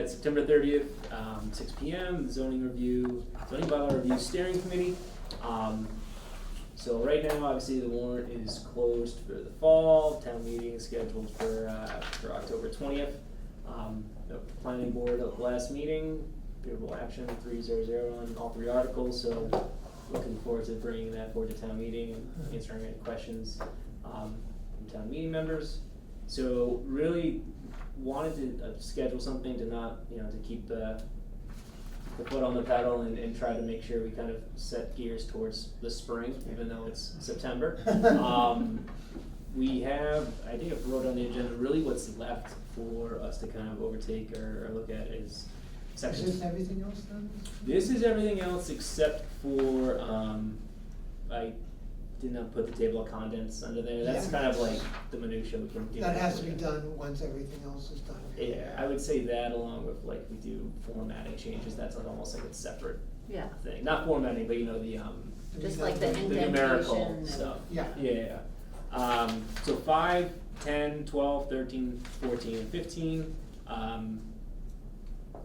September 30th, 6 p.m. Zoning bylaw review steering committee. So right now, obviously, the warrant is closed for the fall. Town meeting is scheduled for October 20th. The planning board at the last meeting, favorable action 3-0 on all 3 articles. So looking forward to bringing that forward to town meeting and answering any questions from town meeting members. So really wanted to schedule something to not, to keep the foot on the pedal and try to make sure we kind of set gears towards the spring, even though it's September. We have, I think I wrote on the agenda, really what's left for us to kind of overtake or look at is section. Is this everything else then? This is everything else except for, I did not put the table of contents under there. That's kind of like the minutia we can do. That has to be done once everything else is done. Yeah, I would say that along with like we do formatting changes, that's like almost like a separate thing. Not formatting, but the just like the numerical indentation stuff. Yeah. Yeah. So 5, 10, 12, 13, 14, and 15. And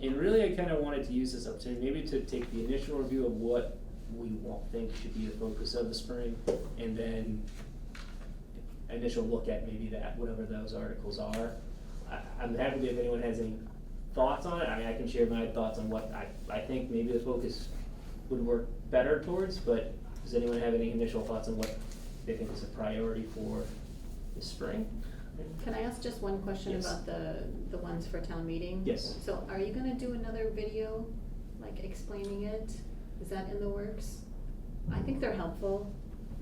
really I kind of wanted to use this opportunity maybe to take the initial review of what we think should be the focus of the spring, and then initial look at maybe that, whatever those articles are. I'm happy if anyone has any thoughts on it. I mean, I can share my thoughts on what I think maybe the focus would work better towards, but does anyone have any initial thoughts on what they think is a priority for the spring? Can I ask just one question about the ones for town meeting? Yes. So are you gonna do another video, like explaining it? Is that in the works? I think they're helpful.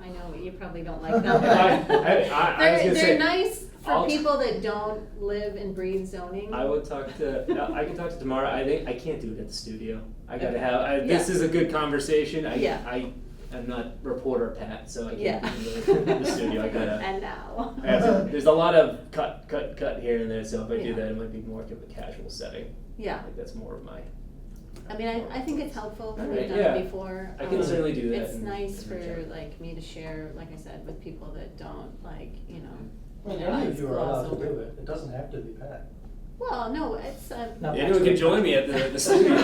I know you probably don't like them, but they're nice for people that don't live and breathe zoning. I would talk to, I can talk to tomorrow. I can't do it at the studio. I gotta have, this is a good conversation. I'm not reporter Pat, so I can't do it in the studio. I gotta. And now. There's a lot of cut here and there, so if I do that, it might be more of a casual setting. Yeah. I think that's more of my. I mean, I think it's helpful. We've done it before. I can certainly do that. It's nice for like me to share, like I said, with people that don't Well, any of you are allowed to do it. It doesn't have to be Pat. Well, no, it's. Anyone can join me at the studio.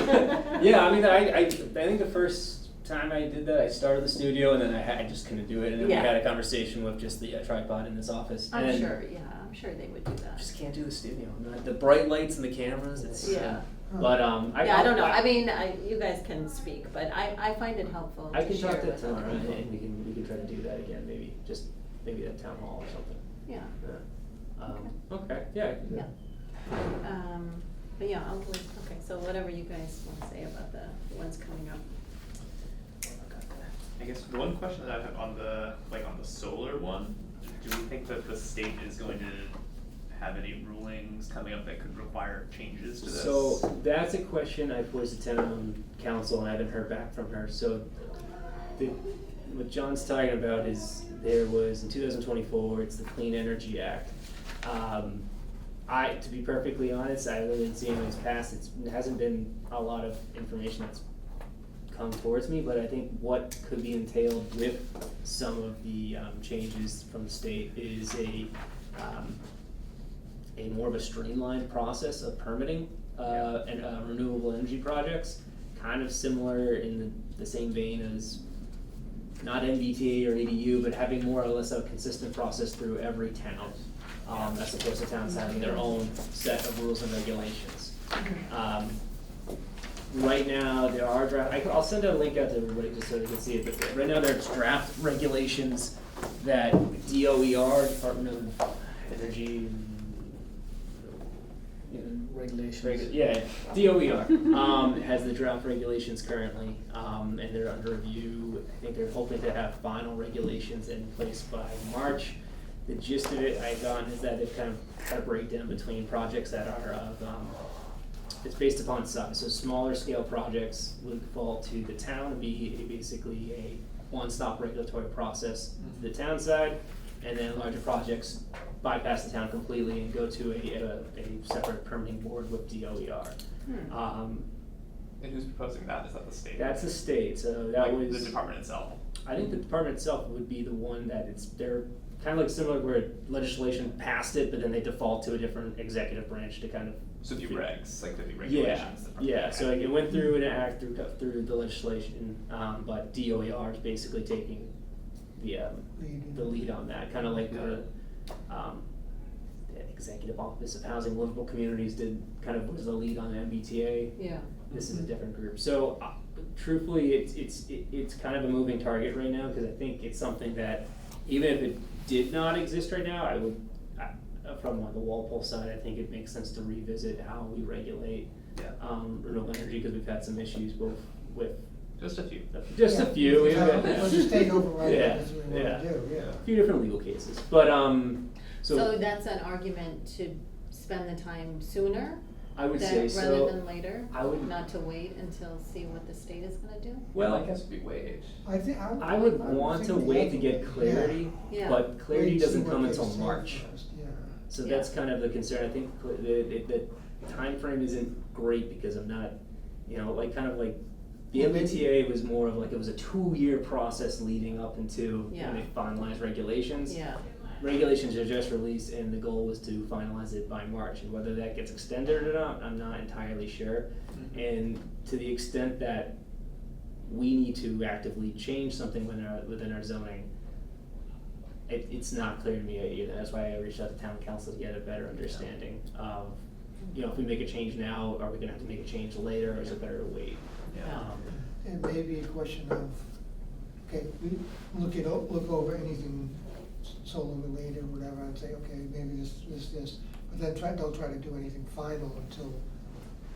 Yeah, I mean, I think the first time I did that, I started the studio and then I just couldn't do it, and then we had a conversation with just the tripod in this office. I'm sure they would do that. Just can't do the studio. The bright lights and the cameras. It's but I don't know. I mean, you guys can speak, but I find it helpful. I can share talk to with tomorrow, other people. and we can try to do that again. Maybe at town hall or something. Yeah. Okay. Yeah. But yeah, I'll wait. Okay, so whatever you guys want to say about the ones coming up. I guess the one question that I have on the solar one, do we think that the state is going to have any rulings coming up that could require changes to this? So that's a question I posed to town council and I haven't heard back from her. So what John's talking about is there was in 2024, it's the Clean Energy Act. To be perfectly honest, I really didn't see when it's passed. It hasn't been a lot of information that's come towards me, but I think what could be entailed with some of the changes from the state is a more of a streamlined process of permitting and renewable energy projects, kind of similar in the same vein as not MBTA or EDU, but having more or less a consistent process through every town, as opposed to towns having their own set of rules and regulations. Right now, there are draft. I'll send a link out to everybody just so they can see it. But right now, there's draft regulations that DOER, Department of Energy Regulations. DOER has the draft regulations currently, and they're under review. I think they're hoping to have final regulations in place by March. The gist of it I've gotten is that they've kind of got a breakdown between projects that are of it's based upon size. So smaller scale projects would fall to the town and be basically a one-stop regulatory process to the town side, and then larger projects bypass the town completely and go to a separate permitting board with DOER. And who's proposing that? Is that the state? That's the state. So that was the department itself. I think the department itself would be the one that they're kind of like similar where legislation passed it, but then they default to a different executive branch to kind of. So the regs, like the Yeah, regulations. yeah, so like it went through an act through the legislation, but DOER is basically taking the lead on that, kind of like the Executive Office of Housing Livable Communities did, kind of was the lead on the MBTA. Yeah. This is a different group. So truthfully, it's kind of a moving target right now, because I think it's something that even if it did not exist right now, I would, from the Walpole side, I think it makes sense to revisit how we regulate renewable energy, because we've had some issues both with Just a few. just a few. We've Yeah, got- well, the state override Yeah, everything we wanna do, yeah. a few different legal cases, but So that's an argument to spend the time sooner, I would that say so. rather than later? I would- Not to wait until see what the state is gonna do? Well, I guess it'd be wage. I think, I would want to think the wait to other get way, clarity, Yeah. but clarity Wait, see doesn't what come they until say March. first, yeah. So Yeah. that's kind of the concern. I think the timeframe isn't great because I'm not, like kind of like the Well, maybe- MBTA was more of like, it was a 2-year process leading up into Yeah. when they finalized regulations. Yeah, Regulations are just released and the goal was to finalize it by March, and whether that gets extended or not, I'm not entirely sure. And to the extent that we need to actively change something within our zoning, it's not clear to me either. That's why I reached out to town council to get a better understanding of, if we make a change now, are we gonna have to make a change later, or is it better to wait? Yeah. It may be a question of, okay, we look over anything solar related or whatever, and say, okay, maybe this, but then don't try to do anything final until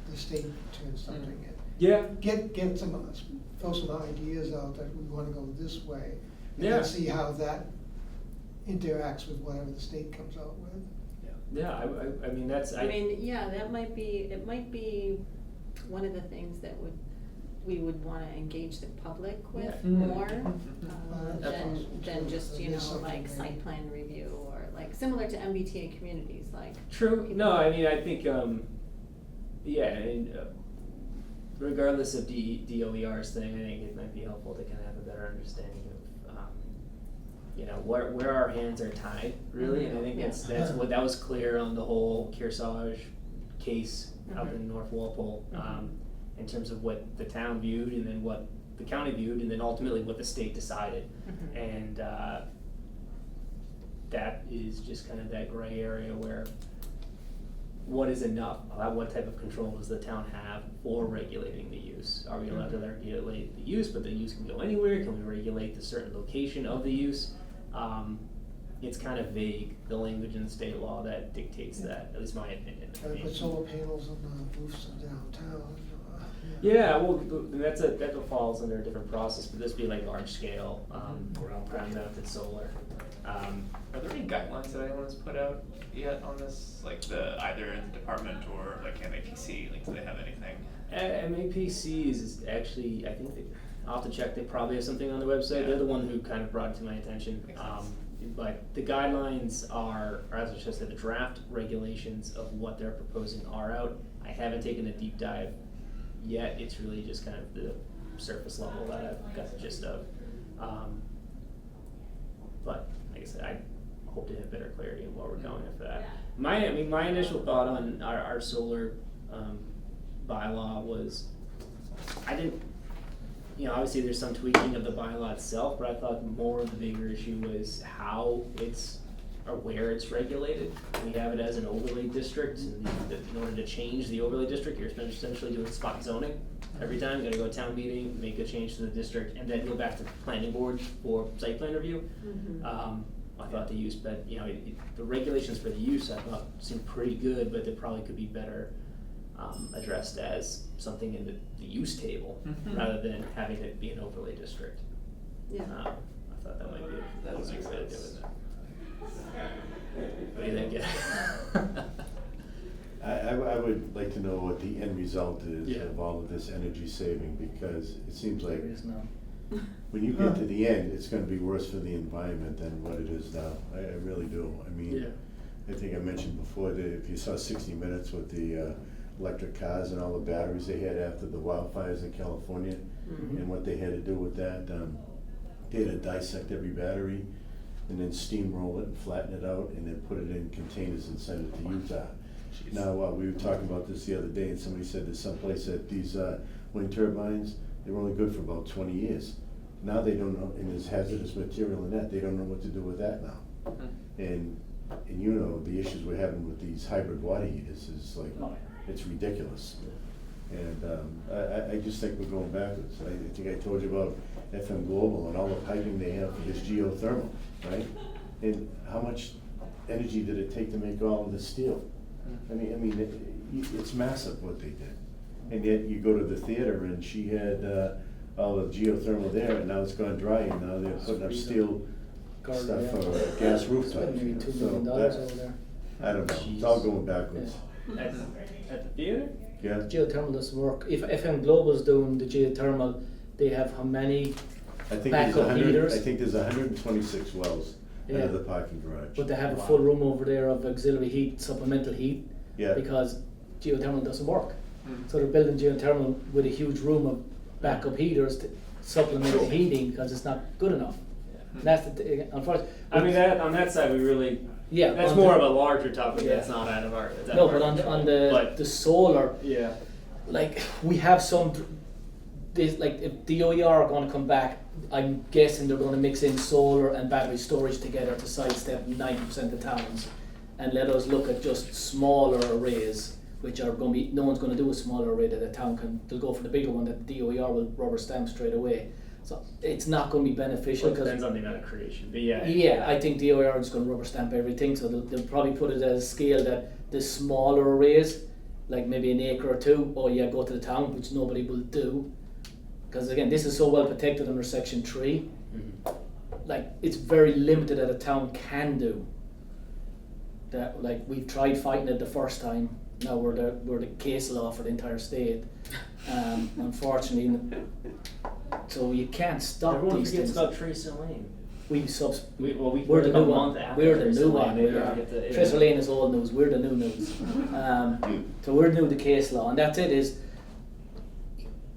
the state turns something in. Yeah, Get some, throw some ideas out that we wanna go this way, and Yeah. then see how that interacts with whatever the state comes out with. yeah, I mean, that's, it might be one of the things that we would wanna engage the public with Yeah. more, That's than true. just, That is something like maybe. site plan review, or like, similar to MBTA communities, like. True. people- No, I mean, I think, and regardless of DOER's thing, I think it might be helpful to kind of have a better understanding of, where our hands are tied, really. And I think that's what, that was clear on the whole Kearsarge case out in North Walpole, in terms of what the town viewed and then what the county viewed, and then ultimately what the state decided. And that is just kind of that gray area where what is enough? What type of control does the town have for regulating the use? Are we allowed to regulate the use, but the use can go anywhere? Can we regulate the certain location of the use? It's kind of vague, the language in the state law that dictates that, at least my opinion. Gotta put solar panels on the roofs of downtown. Yeah, well, that falls under a different process, but this would be like large scale, ground mounted solar. Are there any guidelines that anyone has put out yet on this? Like either the department or like MAPC, like do they have anything? MAPC is actually, I think I'll have to check, they probably have something on their website. They're the one who kind of brought it to my attention. Makes sense. But the guidelines are, or as I should say, the draft regulations of what they're proposing are out. I haven't taken a deep dive yet. It's really just kind of the surface level that I've got the gist of. But like I said, I hope to have better clarity on where we're going after that. My initial thought on our solar bylaw was, I didn't, obviously there's some tweaking of the bylaw itself, but I thought more of the bigger issue was how it's, or where it's regulated. We have it as an overlay district, and in order to change the overlay district, you're essentially doing spot zoning. Every time, you gotta go to town meeting, make a change to the district, and then go back to the planning board for site plan review. I thought the use, but, the regulations for the use, I thought seemed pretty good, but they probably could be better addressed as something in the use table, rather than having it be an overlay district. Yeah. I thought that might be That a would make way to do sense. it. What do you think? Yeah. I would like to know what the end result is Yeah. of all of this energy saving, because it seems like There is none. when you get to the end, it's gonna be worse for the environment than what it is now. I really do. I mean, Yeah. I think I mentioned before that if you saw 60 Minutes with the electric cars and all the batteries they had after the wildfires in California, and what they had to do with that, they had to dissect every battery and then steamroll it and flatten it out, and then put it in containers and send it to Utah. Jeez. Now, we were talking about this the other day, and somebody said there's someplace that these wind turbines, they're only good for about 20 years. Now they don't know, and there's hazardous material in that, they don't know what to do with that now. And you know, the issues we're having with these hybrid water heaters is like, it's ridiculous. And I just think we're going backwards. I think I told you about FM Global and all the piping they have for this geothermal, right? And how much energy did it take to make all of this steel? I mean, it's massive what they did. And yet you go to the theater and she had all the geothermal there, and now it's gone dry, and now they're putting up steel stuff for gas rooftops. Maybe $2 So million that- over there. I don't know, it's all going backwards. At the theater? Yeah, Geothermal doesn't work. If FM Global's doing the geothermal, they have how many? I think there's Backup 100, heaters. I think there's 126 wells Yeah. under the parking garage. But they have a full room over there of auxiliary heat, supplemental heat, Yeah, because geothermal doesn't work. So they're building geothermal with a huge room of backup heaters to supplement the heating, because it's not good enough. And that's unfortunately. I mean, that, on that side, we really, Yeah. that's on more the- of a larger topic, Yeah. that's not out of our, that's out No, of but our on control. the But, the solar, yeah, like we have some, like if the OER are going to come back, I'm guessing they're going to mix in solar and battery storage together to sidestep 90% of towns, and let us look at just smaller arrays, which are going to be, no one's going to do a smaller array that a town can. They'll go for the bigger one that the DOER will rubber stamp straight away. So it's not going to be beneficial well, it because. depends on the amount of creation, but yeah. Yeah, I think the OER is going to rubber stamp everything, so they'll probably put it at a scale that the smaller arrays, like maybe an acre or two, or yeah, go to the town, which nobody will do. Because again, this is so well protected under Section 3, like it's very limited that a town can do. That like we've tried fighting it the first time, now we're the case law for the entire state. Unfortunately, so you can't stop Everyone these forgets things. about Tracer Lane. We're We're the like new a one. month after We're the Tracer new Lane, one. they We don't are. get the- Tracer Lane is old news. We're the new news. So we're new to case law, and that's it. Is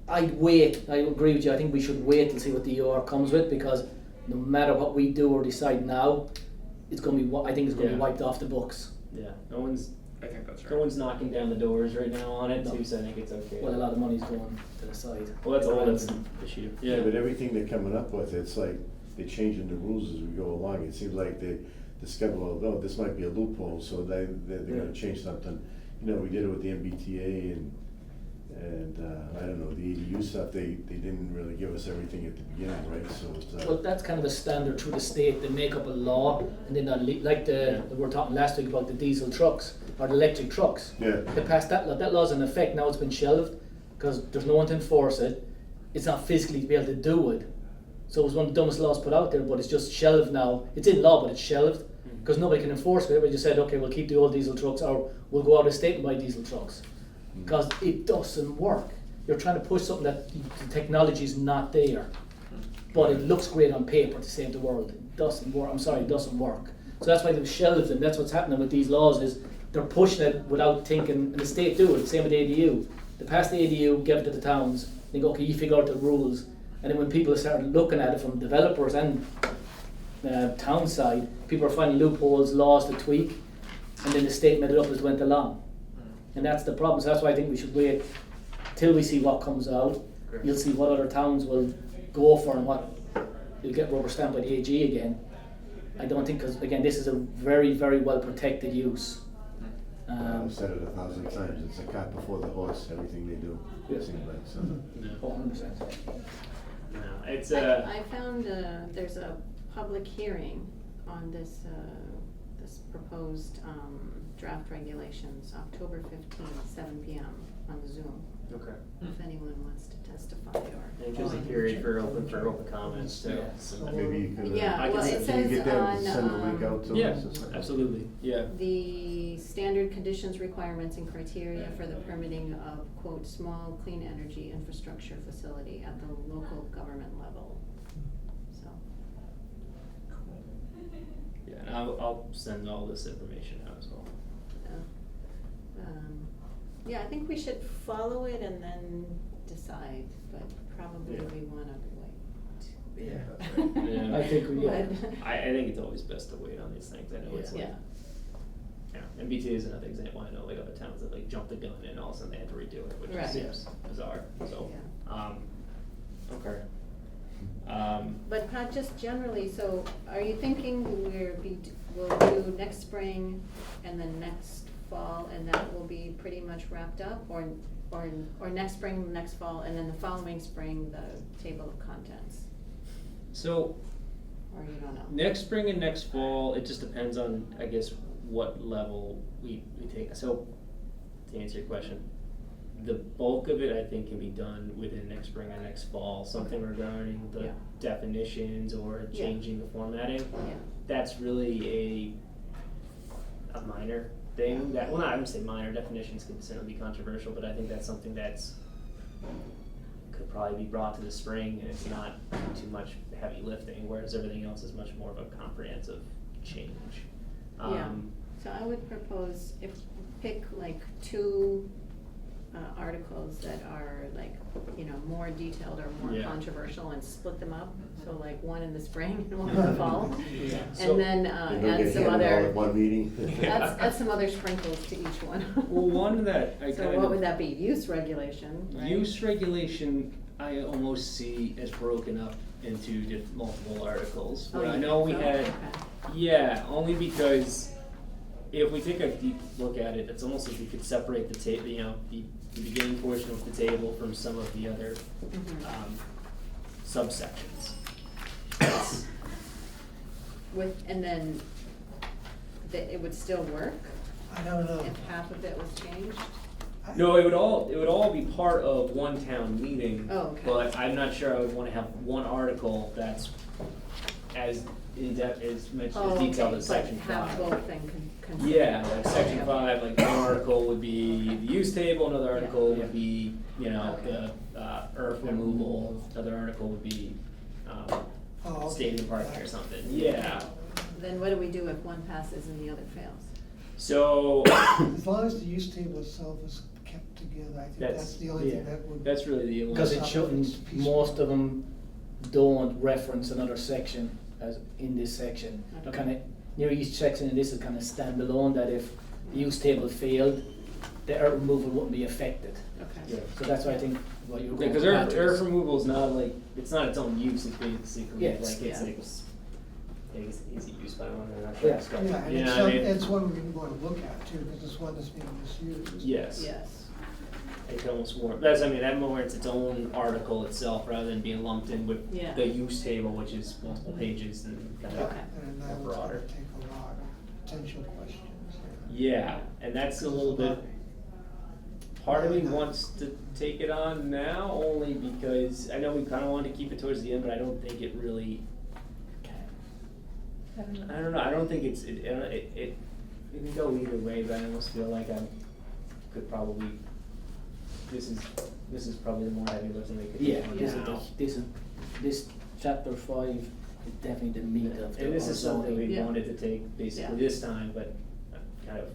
I'd wait. I agree with you. I think we should wait and see what the EOR comes with, because no matter what we do or decide now, it's going to be. I think it's going to be Yeah. wiped off the books. Yeah, no one's I think that's no right. one's knocking down the doors right now on it No. too, so I think it's okay. Well, a lot of money's going to the side. Well, that's a whole Grants. different issue. yeah, but everything they're coming up with, it's like they're changing the rules as we go along. It seems like they discover, well, no, this might be a loophole, so they're gonna change something. You know, we did it with the MBTA and I don't know, the ADU stuff, they didn't really give us everything at the beginning, right? So it's, Well, that's kind of a standard through the state. They make up a law, and then like we were talking last week about the diesel trucks or the electric trucks. yeah, They passed that law. That law's in effect now. It's been shelved because there's no one to enforce it. It's not physically to be able to do it. So it was one of the dumbest laws put out there, but it's just shelved now. It's in law, but it's shelved because nobody can enforce it. Everybody just said, okay, we'll keep the old diesel trucks, or we'll go out of state and buy diesel trucks, because it doesn't work. You're trying to push something that the technology is not there, but it looks great on paper to save the world. It doesn't work. I'm sorry, it doesn't work. So that's why they've shelved them. That's what's happening with these laws, is they're pushing it without thinking, and the state do it. Same with ADU. They pass the ADU, give it to the towns. They go, okay, you figure out the rules. And then when people started looking at it from developers and town side, people are finding loopholes, laws to tweak, and then the state made it up as it went along. And that's the problem. So that's why I think we should wait till we see what comes out. Great. You'll see what other towns will go for and what you'll get rubber stamped by the AG again. I don't think, because again, this is a very, very well protected use. I've said it 1,000 times, it's a cart before the horse, everything they do, Yeah. it seems like, so. No, 100%. no, it's I found there's a public hearing on this this proposed draft regulations, October 15th, 7 p.m. on Zoom. okay. If anyone wants to testify or. I think there's a period for open comments too. Yeah. So. Maybe you could, Yeah, I can well, send- it can you says get them on to send the link out to Yeah, us or something? absolutely. Yeah. the standard conditions, requirements, and criteria for the permitting of, quote, small clean energy infrastructure facility at the local government level. So, Yeah, and I'll send all this information out as well. yeah, I think we should follow it and then decide, but probably Yeah. we wanna wait. Yeah. That's right. Yeah. I think we- yeah. I think it's always best to wait on these things, I know it's like, Yeah. yeah, MBTA is another example, I know like other towns that like jumped the gun and all of a sudden they had to redo it, which Right. seems bizarre, so, Yeah. okay. But not just generally, so are you thinking we'll do next spring and then next fall, and that will be pretty much wrapped up? Or next spring, next fall, and then the following spring, the table of contents? So, Or you don't know? next spring and next fall, it just depends on, I guess, what level we take. So, to answer your question, the bulk of it, I think, can be done within next spring and next fall. Something regarding the Yeah. definitions or Yeah. changing the formatting. Yeah. That's really a minor thing. That, well, not, I wouldn't say minor. Definitions can certainly be controversial, but I think that's something that's could probably be brought to the spring, and it's not too much heavy lifting. Whereas everything else is much more of a comprehensive change. Yeah. So I would propose pick like two articles that are like, more detailed or more Yeah. controversial, and split them up. So like one in the spring and one in the fall. Yeah. So- And then They don't add get some handed all other, at one meeting. add some other sprinkles to each one. Well, one that I So kind what of would that be? Use regulation, right? use regulation, I almost see as broken up into multiple articles. Oh, Where I you know we think so? had, Okay. yeah, only because if we take a deep look at it, it's almost like we could separate the the beginning portion of the table from some of the other Mhm. subsections. And then it would still work I don't know. if half of it was changed? No, it would all be part of one town meeting. Oh, okay. But I'm not sure I would wanna have one article that's as in-depth, as much Oh, as detailed okay, as section but have 5. both then Yeah, like section Okay. 5, like one article would be the use table, another article Yeah. would be, Okay. the earth removal, another article would be, Oh, okay. stadium parking or something, yeah. Then what do we do if one passes and the other fails? So, As long as the use table itself is kept together, I think that's the only thing yeah, that would. that's really the only. Because it Some of shouldn't, it's piecemeal. most of them don't reference another section as in this section. Okay. Kind of, each section in this is kind of standalone, that if the use table failed, the earth removal wouldn't be affected. Yeah. Okay. So that's why I think what you're Yeah, going cause for. earth removal is not like, it's not its own use, it's basically Yeah, like, it's yeah. like, I guess it's easy use, but I don't know, I'm not sure. Yeah. it's got- Yeah, and you it's know what I mean? it's one we want to look at too, because it's one that's being misused. Yes. Yes. It could almost warrant, that warrants its own article itself, rather than being lumped in with Yeah. the use table, which is multiple pages and kind of Okay. And that more one's gonna broader. take a lot of potential questions. Yeah, and that's a little bit, part of me wants to take it on now, only because I know we kinda wanted to keep it towards the end, but I don't think it really, I don't know, I don't think it can go either way, but I almost feel like I could probably, this is probably the more heavy lifting we could do Yeah, now. this chapter 5 is definitely the meat of the And this is something we Yeah. wanted to take basically Yeah. this time, but kind of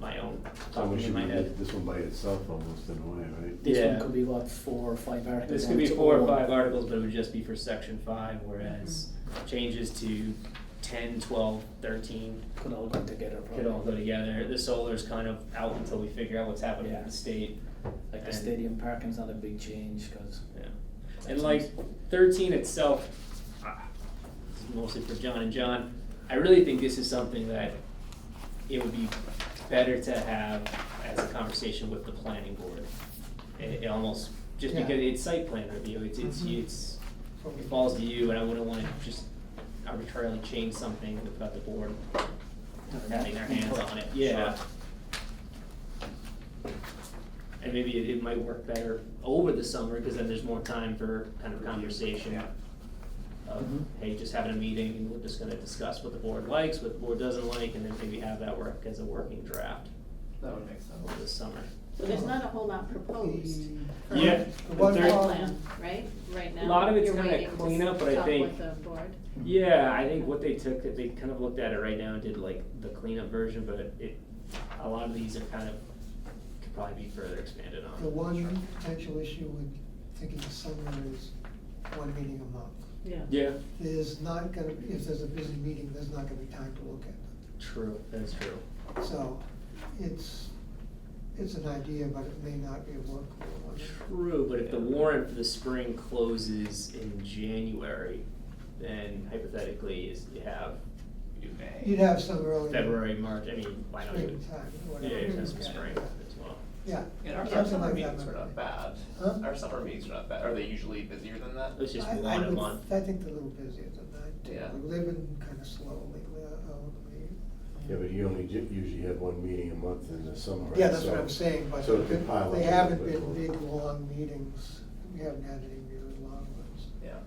my own So talking we in should my do head. this one by itself almost in a way, right? This Yeah. one could be what, 4 or 5 articles? This on could be its 4 or own. 5 articles, but it would just be for section 5, whereas changes to 10, 12, 13 Could all go together probably. could all go together. The solar's kind of out until we figure out what's happening with Yeah. the state. Like the And- stadium parking's not a big change, cause. Yeah. And like 13 itself, this is mostly for John and John, I really think this is something that it would be better to have as a conversation with the planning board. It almost, just Yeah. because it's site plan review, it falls to you, and I wouldn't wanna just arbitrarily change something without the board having their hands on it, yeah. And maybe it might work better over the summer, cause then there's more time for kind of conversation. Yeah. Of, Mhm. hey, just having a meeting and we're just gonna discuss what the board likes, what the board doesn't like, and then maybe have that work as a working draft That would make sense. over the summer. So there's not a whole lot proposed for Yeah, The one site there- problem- plan, right, right now? A lot of it's You're kinda waiting to cleanup, but I talk think- with the board? Yeah, I think what they took, they kind of looked at it right now and did like the cleanup version, but a lot of these are kind of, could probably be further expanded The on. one potential issue with thinking the summer is one meeting a month. Yeah. Yeah, there's not gonna, if there's a busy meeting, there's not gonna be time to look at them. true, that's true. So, it's an idea, but it may not be a workable one. True, but if the warrant for the spring closes in January, then hypothetically is you have You may. You'd have some early. February, March, I mean, why not even? Springtime, Yeah, whatever. you have some spring as well. Yeah. And our something summer like meetings that are might not be. bad. Huh? Our summer meetings are not bad. Are they usually busier than that? It's just I one a would- month. I think they're a little busier than that, too. Yeah. They've been kinda slow lately, Yeah, but you only usually have one meeting a month in the summer, right? Yeah, that's what So- I'm saying, but so it could pile up they a haven't little been bit. big, long meetings. We haven't had any really long ones. Yeah.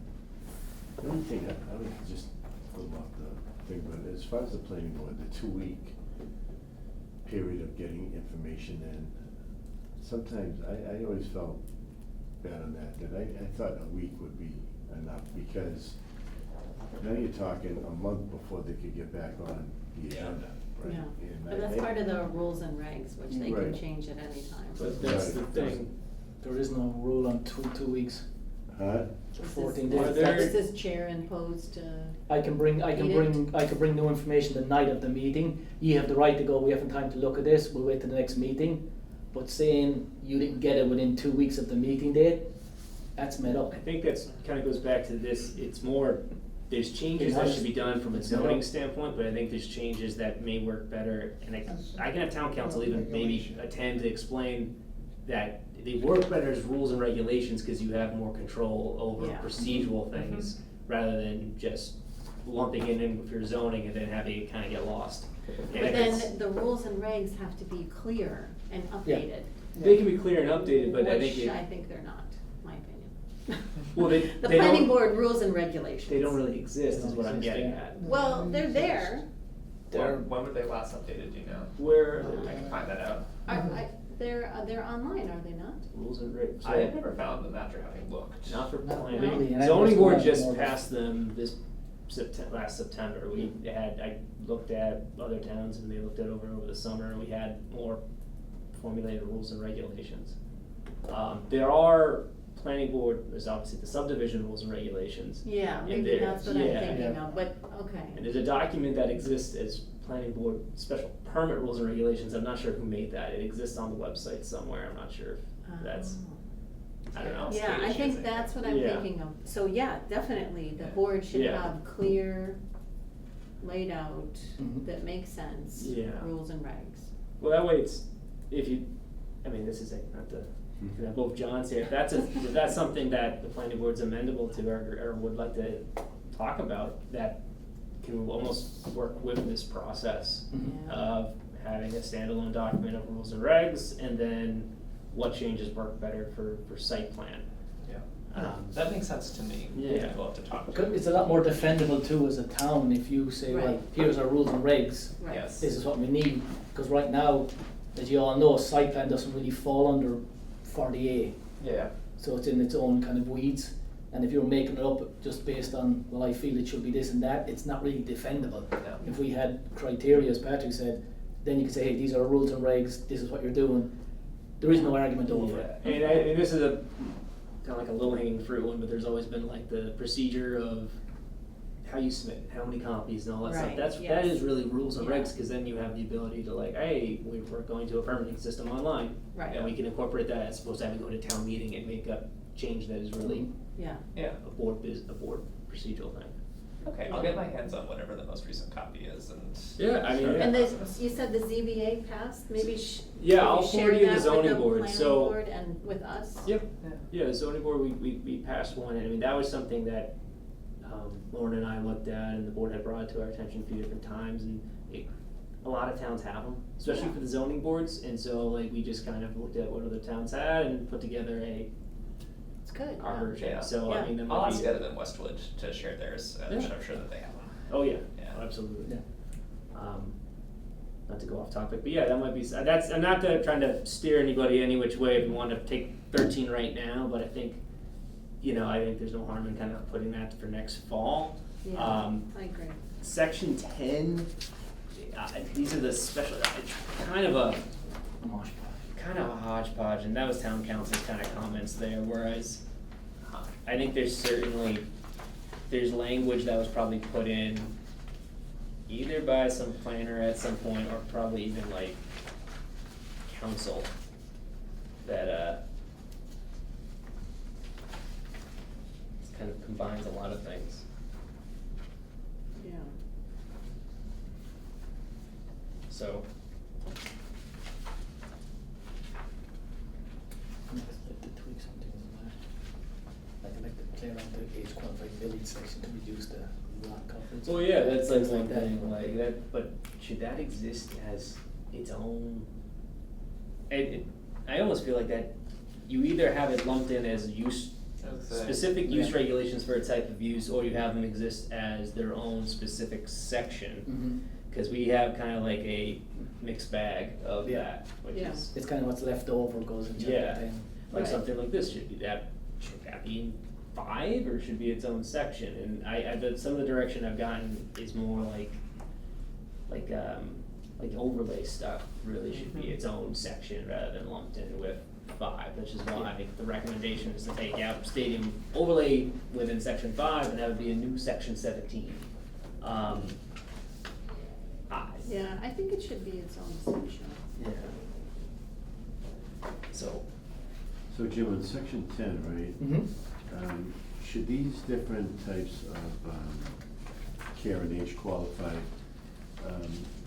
The only thing, I would just go off the thing, but as far as the planning board, the 2-week period of getting information in, sometimes I always felt bad on that I thought a week would be enough, because now you're talking a month before they could get back on the agenda, right? Yeah, And but that's part of the rules and regs, which they can Right. change at any time. But that's the Right. thing, There is no rule on 2 weeks. Huh? This 14 is- days. This is chair imposed, I can bring new information the night of the meeting. You have the right to go, we haven't time to look at this, we'll wait till the next meeting. But saying you didn't get it within 2 weeks of the meeting date, that's made up. I think that's, kinda goes back to this, it's more, there's changes that should be done from a zoning standpoint, but I think there's changes that may work better. And I can have town council even maybe attend to explain that they work better as rules and regulations, cause you have more control over Yeah. procedural things, rather than just lumping it in with your zoning and then having it kinda get lost. And but if it's- then the rules and regs have to be clear and updated. They can be clear and updated, but I think Which it, I think they're not, my opinion. Well, they The don't- planning board rules and regulations. they don't really exist, is what I'm getting at. Well, they're there. When were they last updated, do you know? Where, I can find that out. They're online, are they not? rules and regs. I have never found them after having looked. Not for Not planning. really, and I Zoning was board going just more- passed them this last September. I looked at other towns and they looked at over the summer, and we had more formulated rules and regulations. There are planning board, there's obviously the subdivision rules and regulations. Yeah, And maybe there- that's what I'm yeah. thinking of, but, okay. And there's a document that exists as planning board special permit rules and regulations. I'm not sure who made that. It exists on the website somewhere. I'm not sure if that's, Oh. I don't know. Yeah, I think that's what I'm Yeah. thinking of. So, yeah, definitely, the Yeah. board should Yeah. have clear, laid out, Mhm. that makes sense, Yeah. rules and regs. Well, that way it's, if you, I mean, this is not to, to have both Johns here, if that's something that the planning board's amendable to or would like to talk about, that can almost work with this process Mhm. of having a standalone document of rules and regs, and then what changes work better for site plan. Yeah. Um, That makes sense to me. Yeah. We'll have to talk Because to. it's a lot more defendable too as a town if you say, well, Right. here's our rules and regs, Right. Yes. this is what we need. Because right now, as you all know, site plan doesn't really fall under 40A. Yeah. So it's in its own kind of weeds. And if you're making it up just based on, well, I feel it should be this and that, it's not really defendable. No. If we had criteria, as Patrick said, then you could say, hey, these are our rules and regs, this is what you're doing. There is no argument over it. Yeah, and this is a, kinda like a low hanging fruit one, but there's always been like the procedure of how you submit, how many copies and all that stuff. Right, That yes. is really rules and Yeah. regs, cause then you have the ability to like, hey, we're going to a permitting system online. Right. And we can incorporate that as opposed to having to go to town meeting and make a change that is really Yeah, Yeah. a board procedural thing. Okay, I'll get my hands on whatever the most recent copy is and. Yeah, I mean, start yeah. and that the, process. you said the ZBA passed, maybe Yeah, could I'll you forward share you the that with zoning the board. planning So- board and with us? Yep. Yeah. Yeah, the zoning board, we passed one, and I mean, that was something that, Lauren and I looked at, and the board had brought it to our attention a few different times, and a lot of towns have them, especially Yeah. for the zoning boards, and so like, we just kind of looked at what other towns had and put together It's good, our yeah. version, Yeah. so I Yeah. mean, that I'll might ask be. Edit and Westwood to share theirs, Yeah. I'm sure that they have them. Oh, yeah, Yeah. absolutely. Yeah. Not to go off topic, but yeah, that might be, I'm not trying to steer anybody any which way if you want to take 13 right now, but I think, I think there's no harm in kind of putting that for next fall. Yeah, I agree. Section 10, these are the special, kind of a hodgepodge, and that was town council's kind of comments there, whereas I think there's there's language that was probably put in either by some planner at some point, or probably even like council, that kind of combines a lot of things. Yeah. So, I'd like to tweak something as well. I'd like to play around the age qualified village section to reduce the lot coverage. well, yeah, that's like Things one that. thing, like that, but should that exist as its own? I almost feel like that, you either have it lumped in as use, specific use Yeah. regulations for a type of use, or you have them exist as their own specific section. Mhm. Cause we have kinda like a mixed bag of Yeah. that, which Yeah. is, It's kind of what's left over goes in chapter Yeah. 10. like Right. something like this, should that be in 5, or should be its own section? And I bet some of the direction I've gotten is more like overlay stuff really should be its own section rather than lumped in with 5, which is why the recommendation is to take out stadium overlay within section 5, and that would be a new section 17. I. Yeah, I think it should be its own section. Yeah. So, So Jim, in section 10, right, Mm-hmm. should these different types of care and age qualified,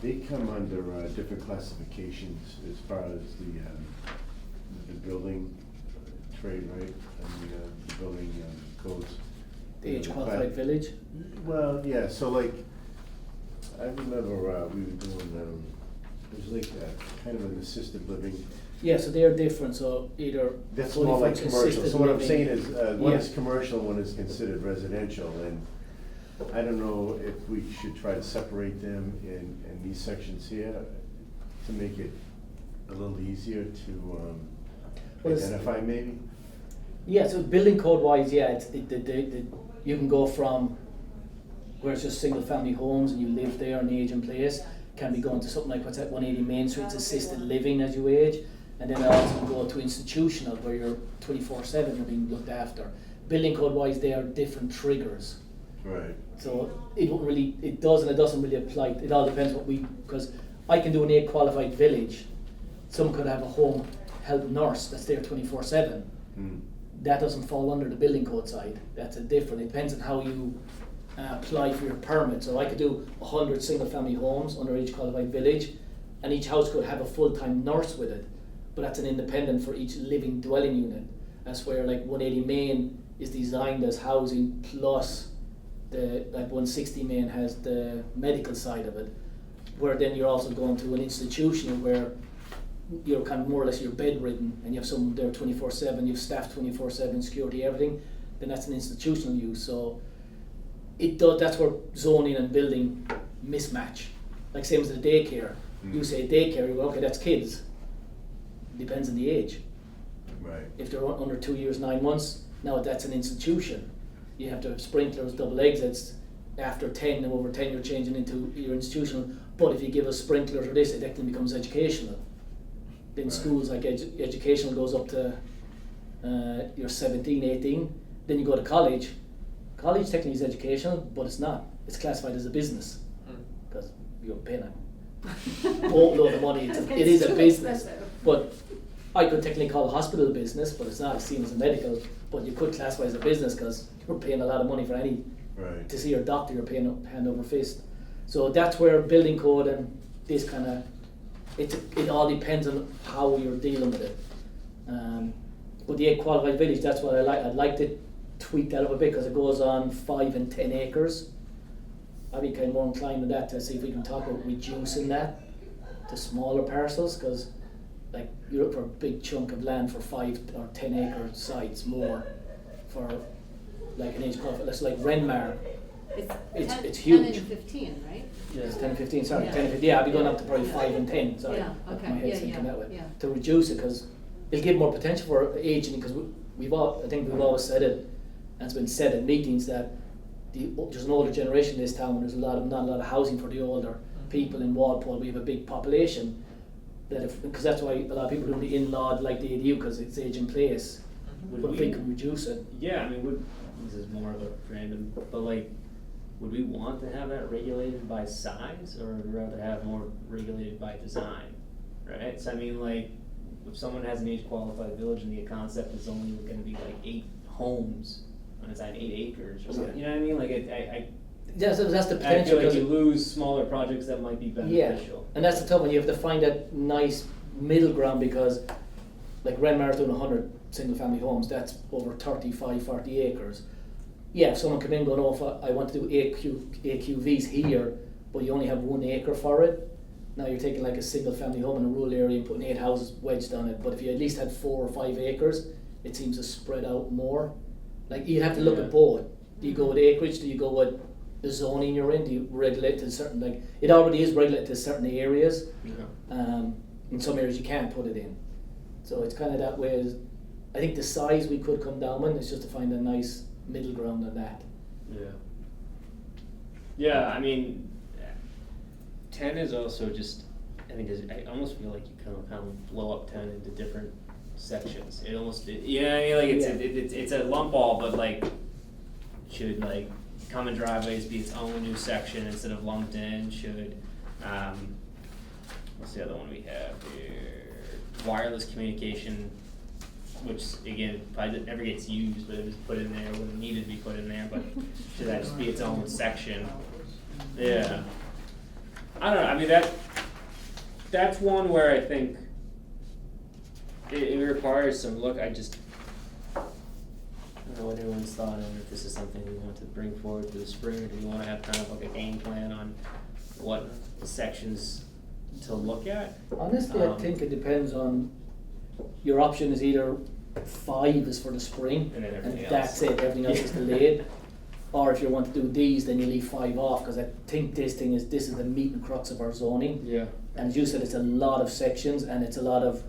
they come under different classifications as far as the building trade, right, and the building codes? The age The qualified village. Well, yeah, so like, I remember we were doing, it was like kind of an assisted living. Yeah, so they're different, so either. That's fully more like functional commercial, assisted so what I'm living- saying is, one Yeah. is commercial, one is considered residential, and I don't know if we should try to separate them in these sections here to make it a little easier to Well, it's- identify maybe. Yeah, so building code wise, yeah, you can go from where it's just single family homes and you live there and age in place, can be going to something like what's at 180 Main Street's assisted living as you age, and then also go to institutional where you're 24/7, you're being looked after. Building code wise, they are different triggers. Right. So it won't really, it does and it doesn't really apply, it all depends what we, because I can do an age qualified village, someone could have a home health nurse that's there 24/7. Hmm. That doesn't fall under the building code side, that's a different, it depends on how you apply for your permit. So I could do 100 single family homes under age qualified village, and each house could have a full-time nurse with it, but that's an independent for each living dwelling unit. That's where like 180 Main is designed as housing plus like 160 Main has the medical side of it, where then you're also going to an institutional where you're kind of more or less you're bedridden and you have someone there 24/7, you have staff 24/7, security, everything, then that's an institutional use. So that's where zoning and building mismatch. Like same as the daycare. You say daycare, you go, okay, that's kids. Depends on the age. Right. If they're under 2 years, 9 months, now that's an institution. You have to have sprinklers, double exits. After 10 and over 10, you're changing into your institutional. But if you give us sprinklers or this, it then becomes educational. Then Right. schools like educational goes up to you're 17, 18. Then you go to college. College technically is educational, but it's not. It's classified as a business because you're paying a boatload of money. It is a business. But I could technically call a hospital a business, but it's not seen as a medical. But you could classify as a business because you're paying a lot of money for any Right. to see your doctor. You're paying hand over fist. So that's where building code and this kind of it all depends on how you're dealing with it. But the qualified village, that's what I like. I'd like to tweak that up a bit because it goes on 5 and 10 acres. I'd be kind of more inclined to that to see if we can talk about reducing that to smaller parcels, because like you're up for a big chunk of land for 5 or 10 acre sites more for like an age qualified. That's like Renmar. It's 10 huge. 10 and 15, right? Yeah, it's 10 and 15, sorry, Yeah. 10 and 15, yeah, I'd be going up to probably Yeah. 5 and 10, sorry. Yeah, That's okay, my head's yeah, thinking yeah, that way. yeah. To reduce it, because it'll give more potential for aging, because I think we've always said it, and it's been said in meetings, that there's an older generation in this town, and there's not a lot of housing for the older people in Walpole. We have a big population, because that's why a lot of people do the in-law like the ADU, because it's age in place. would But if we can reduce it, Yeah, I mean, this is more of a random, but like, would we want to have that regulated by size, or would we rather have more regulated by design, right? So I mean, like, if someone has an age-qualified village and the concept is only gonna be like 8 homes, and it's on 8 acres or something, you know what I mean? Like, that's the I potential. feel like 'cause you lose smaller projects that might be beneficial. And that's the tough one, you have to find that nice middle ground, because like Renmar's doing 100 single family homes, that's over 35, 40 acres. Yeah, if someone come in going, oh, if I want to do AQVs here, but you only have 1 acre for it, now you're taking like a single family home in a rural area and putting 8 houses wedged on it, but if you at least had 4 or 5 acres, it seems to spread out more. Like, you'd have to look Yeah. at both. Do you go with acreage, do you go with the zoning you're in, do you regulate to certain, like, it already is regulated to certain areas. In some areas you can't put it in. So it's kind of that way. I think the size we could come down with, it's just to find a nice middle ground on that. Yeah. Yeah, I mean, 10 is also just, I think, I almost feel like you kind of blow up 10 into different sections. It almost, you know what I mean? Like, it's a lump all, but like, should like common driveways be its own new section instead of lumped in? Should, what's the other one we have here? Wireless communication, which again probably never gets used, but it was put in there when it needed to be put in there. But should that just be its own section? Yeah, I don't know. I mean, that's one where I think it requires some look. I don't know what anyone's thought on if this is something we want to bring forward for the spring, or do we want to have kind of like a game plan on what sections to look at? Honestly, I think it depends on, your option is either 5 is for the spring, And then everything else. that's it, everything else is delayed. Or if you want to do these, then you leave 5 off, because I think this is the meat and crux of our zoning. Yeah. And as you said, it's a lot of sections, and it's a lot of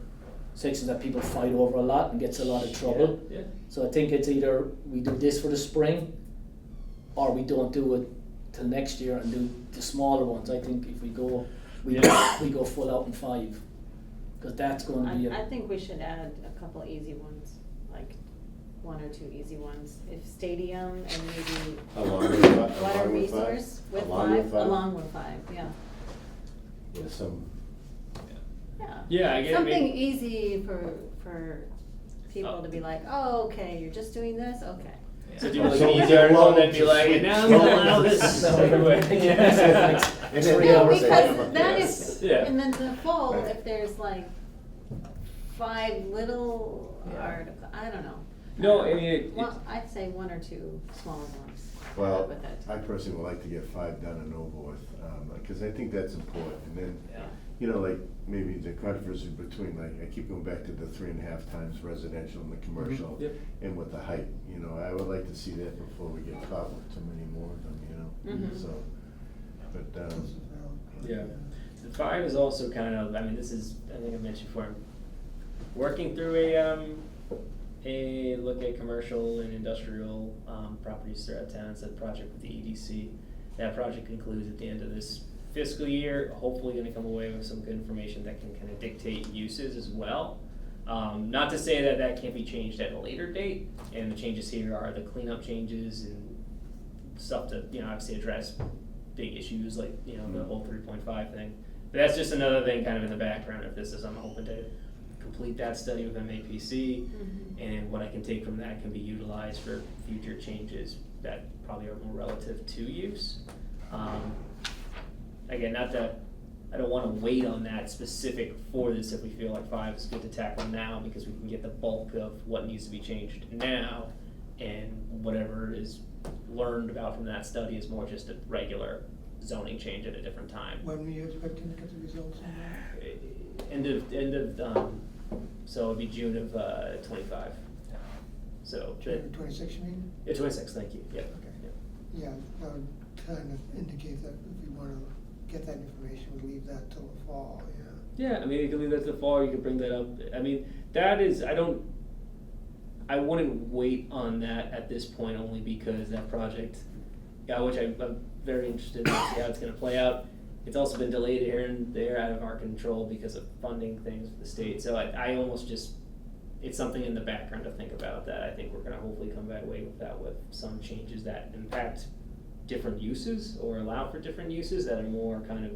sections that people fight over a lot and gets a lot of trouble. Yeah. So I think it's either we do this for the spring, or we don't do it till next year and do the smaller ones. I think if we go, we go full out in 5, because that's going to be I think we should add a couple easy ones, like 1 or 2 easy ones. If stadium and maybe Along with five- water along with five? resource with Along with 5, five? along with 5, yeah. Yeah, some, Yeah. Yeah, I get it. Something easy for people Oh. to be like, oh, okay, you're just doing this, okay. So do Well, like so an we easy get article and along then be to like, switch. and now I'm gonna allow this everywhere. And then 3 No, hours because later. that Yes. is, Yeah. and then the fall, Right. if there's like 5 little Yeah. articles, I don't know. No, I mean, I'd say 1 or 2 smaller ones. well, with it. I personally would like to get 5 done and over with, because I think that's important. And then, Yeah. you know, like, maybe the controversy between, like, I keep going back to the 3.5 times residential and the commercial, Yep. and with the height, you know, I would like to see that before we get caught with too many more of them, you know, Mhm. so, but, Yeah. The 5 is also kind of, I mean, this is, I think I mentioned before, working through a look at commercial and industrial properties throughout town. It's a project with the EDC. That project concludes at the end of this fiscal year. Hopefully gonna come away with some good information that can kind of dictate uses as well. Not to say that that can't be changed at a later date, and the changes here are the cleanup changes and stuff to, you know, obviously address big issues like, you know, the whole 3.5 thing. But that's just another thing kind of in the background of this, is I'm hoping to complete that study with MAPC, and what I can take from that can be utilized for future changes that probably are more relative to use. Again, not that, I don't wanna wait on that specific for this if we feel like 5 is good to tackle now, because we can get the bulk of what needs to be changed now, and whatever is learned about from that study is more just a regular zoning change at a different time. When were you expecting to get the results on that? End of, so it'd be June of 25. So, June 26, you mean? yeah, 26, thank you, yeah. Okay. Yeah, that would kind of indicate that if we wanna get that information, we leave that till the fall, yeah. Yeah, I mean, you can leave that to the fall, you can bring that up. I mean, that is, I wouldn't wait on that at this point, only because that project, which I'm very interested in to see how it's gonna play out. It's also been delayed here and there out of our control because of funding things with the state. So I almost just, it's something in the background to think about that I think we're gonna hopefully come back away with that with some changes that impact different uses or allow for different uses that are more kind of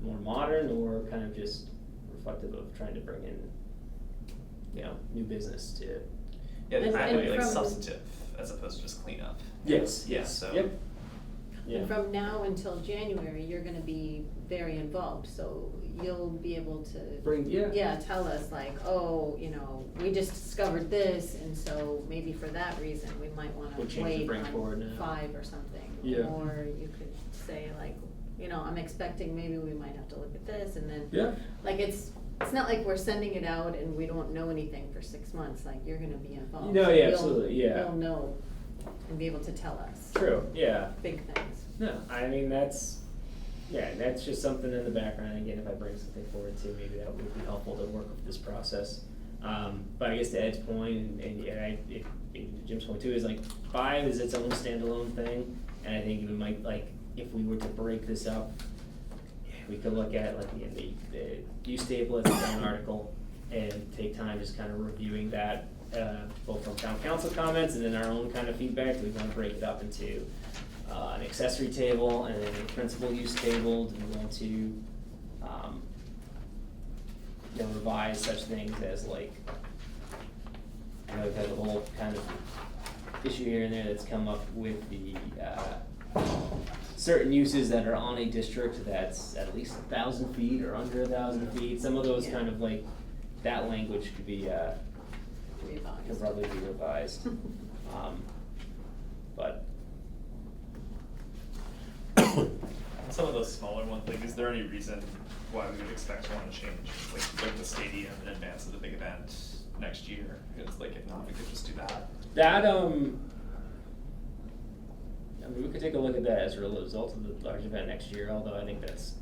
more modern or kind of just reflective of trying to bring in, you know, new business to. Yeah, And- it's and like from- substantive as opposed to just cleanup. Yes, Yeah, yes, so- yep. Yeah. And from now until January, you're gonna be very involved, so you'll be able to. Yeah. Tell us like, oh, you know, we just discovered this, and so maybe for that reason, we might wanna We'll change the wait bring forward on now. 5 or something. Yeah. Or you could say like, you know, I'm expecting maybe we might have to look at this, and then. Yeah. Like it's not like we're sending it out and we don't know anything for 6 months, like you're gonna be involved. No, So yeah, you'll- absolutely, yeah. You'll know and be able to tell us. True, yeah. Big things. No, I mean, that's just something in the background, again, if I bring something forward too, maybe that would be helpful to work with this process. But I guess to Ed's point, and Jim's point too, is like 5 is its own standalone thing, and I think we might, like, if we were to break this up, we could look at like the use table as its own article, and take time just kind of reviewing that, both from town council comments and then our own kind of feedback. We want to break it up into an accessory table and then a principal use table. Do we want to, you know, revise such things as like, you know, we've had a whole kind of issue here and there that's come up with the certain uses that are on a district that's at least 1,000 feet or under 1,000 feet. Some of those Yeah. kind of like, that language could be, Revised. could probably be revised. But Some of those smaller ones, like, is there any reason why we would expect one to change, like the stadium in advance of the big event next year? It's like, if not, we could just do that. that, I mean, we could take a look at that as a result of the large event next year, although I think that's,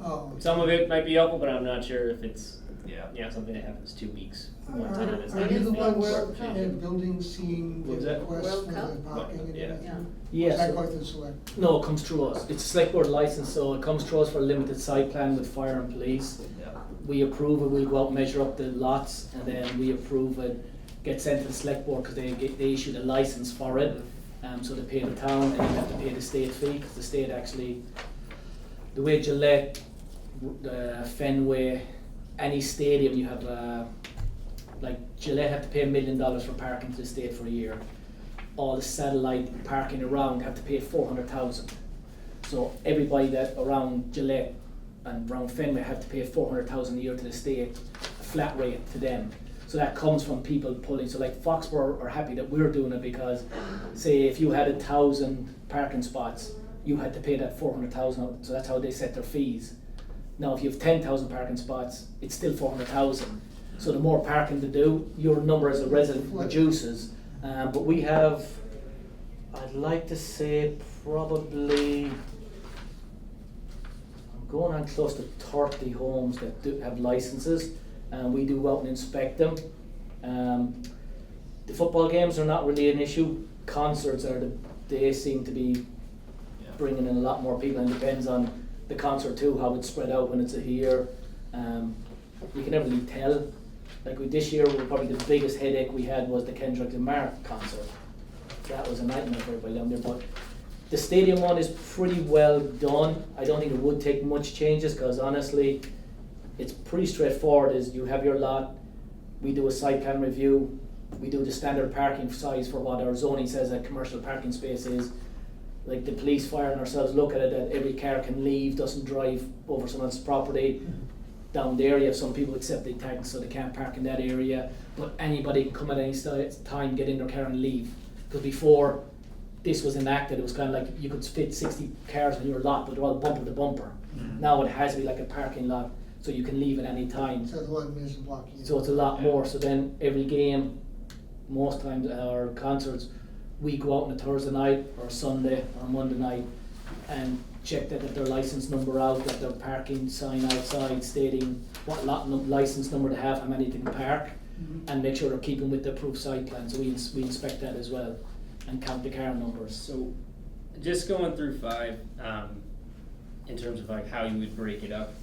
Oh. some of it might be helpful, but I'm not sure if it's, Yeah. you know, something that happens 2 weeks, Are one time is are not you the gonna be ones World that Cup? have buildings seeing What was the that? requests World for Cup? the parking and Yeah. everything? Yeah. Does that Yeah, go so, through select? no, it comes through us. It's a select board license, so it comes through us for a limited site plan with fire and police. Yeah. We approve it, we go out and measure up the lots, and then we approve it, gets sent to the select board, cause they issue the license for it. So they pay the town, and then they have to pay the state fee, cause the state actually, the way Gillette, Fenway, any stadium, you have, like Gillette have to pay $1 million for parking to the state for a year. All the satellite parking around have to pay 400,000. So everybody that around Gillette and around Fenway have to pay 400,000 a year to the state, a flat rate to them. So that comes from people pulling, so like Foxborough are happy that we're doing it because, say if you had 1,000 parking spots, you had to pay that 400,000, so that's how they set their fees. Now if you have 10,000 parking spots, it's still 400,000. So the more parking to do, your number as a resident reduces. But we have, I'd like to say probably, I'm going on close to 30 homes that do have licenses, and we do go out and inspect them. The football games are not really an issue. Concerts they seem to be bringing in a lot more people, and it depends on the concert too, how it's spread out when it's a year. You can never really tell. Like this year, probably the biggest headache we had was the Kendrick Lamar concert. That was a nightmare for everybody down there. But the stadium one is pretty well done. I don't think it would take much changes because honestly, it's pretty straightforward. Is you have your lot, we do a site plan review, we do the standard parking size for what our zoning says a commercial parking space is. Like the police, fire and ourselves look at it that every car can leave, doesn't drive over someone's property. Down there you have some people accept the tags so they can't park in that area, but anybody can come at any time, get in their car and leave. Because before this was enacted, it was kind of like you could fit 60 cars in your lot, but they're all bumper to bumper. Now it has to be like a parking lot, so you can leave at any time. So the one isn't blocking it. So it's a lot more. So then every game, most times our concerts, we go out on a Thursday night or Sunday or Monday night and check that their license number out, that their parking sign outside stating what license number they have, how many they can park, and make sure they're keeping with the approved site plan. So we inspect that as well and count the car numbers. So, just going through 5, in terms of like how you would break it up,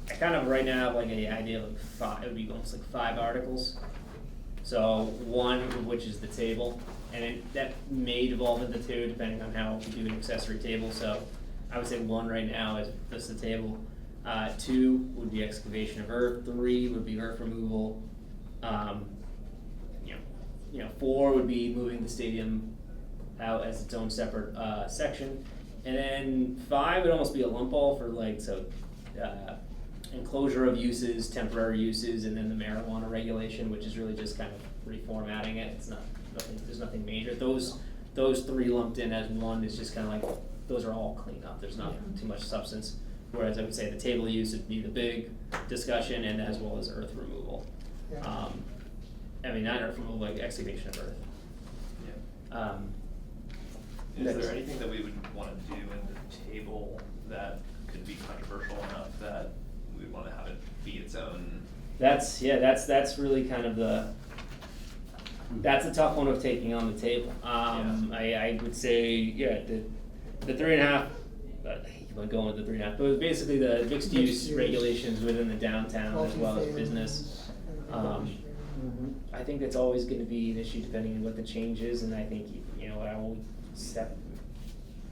I kind of right now have like an idea of five, it would be almost like 5 articles. So one of which is the table, and that may devolve into 2 depending on how we do an accessory table. So I would say 1 right now is just the table. 2 would be excavation of earth. 3 would be earth removal. 4 would be moving the stadium out as its own separate section, and then 5 would almost be a lump all for like enclosure of uses, temporary uses, and then the marijuana regulation, which is really just kind of reformatting it. It's not nothing. There's nothing major. Those 3 lumped in as one is just kind of like those are all clean up. There's not too much substance. Whereas I would say the table use would be the big discussion, and as well as earth removal. Yeah. I mean, not earth removal, like excavation of earth. Yeah. Is Next. there anything that we would wanna do in the table that could be controversial enough that we would wanna have it be its own? That's really kind of that's a tough one of taking on the table. I would say, the 3.5, I hate going with the 3.5, but it was basically the mixed use regulations within the downtown as well as business. I think that's always gonna be an issue depending on what the change is, and I think,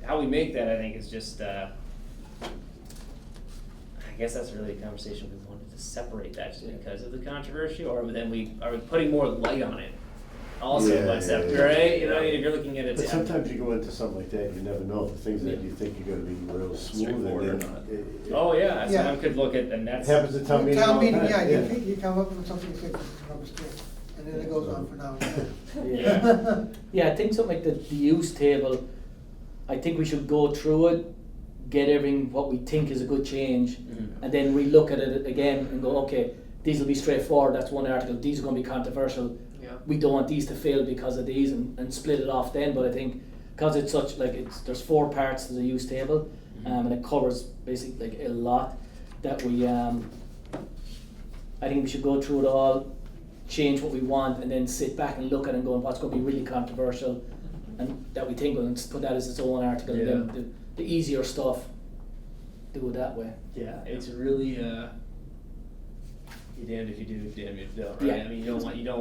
how we make that, I think, is just, I guess that's really a conversation we wanted to separate that just because of the controversy, or then are we putting more light on it? Also, Yeah, by separate, yeah. right? You know, if you're looking at it. But sometimes you go into something like that, you never know, the things that you think are gonna be real smooth, Straightforward or and then not. Oh, yeah, Yeah. someone could look at, and it that's. happens at town meeting all Town the meeting, time. yeah, you come up with something, you think, rubber stamp, and then it goes on for now and then. Yeah. Yeah, I think something like the use table, I think we should go through it, get everything, what we think is a good change, and then we look at it again and go, okay, these will be straightforward, that's one article, these are gonna be controversial. Yeah. We don't want these to fail because of these, and split it off then, but I think, cause it's such, like, there's 4 parts to the use table, and it covers basically like a lot, that we, I think we should go through it all, change what we want, and then sit back and look at it and go, what's gonna be really controversial, and that we think, we'll put that as its own article, and then the easier stuff, do it that way. Yeah, it's really, you're damned if you do, damned if you don't, right? Yeah. I mean, you don't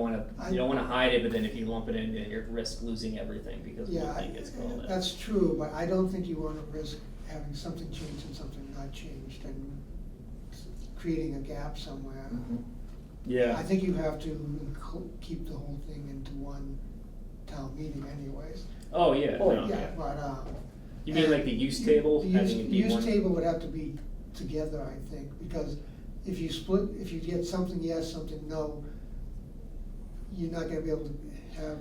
wanna hide it, but then if you lump it in, then you're at risk losing everything because one thing gets called out. That's true, but I don't think you wanna risk having something changed and something not changed, and creating a gap somewhere. I think you have to keep the whole thing into one town meeting anyways. Oh, yeah, Oh, no, Yeah, but, You mean like the use table? The having it be use one- table would have to be together, I think, because if you split, if you get something yes, something no, you're not gonna be able to have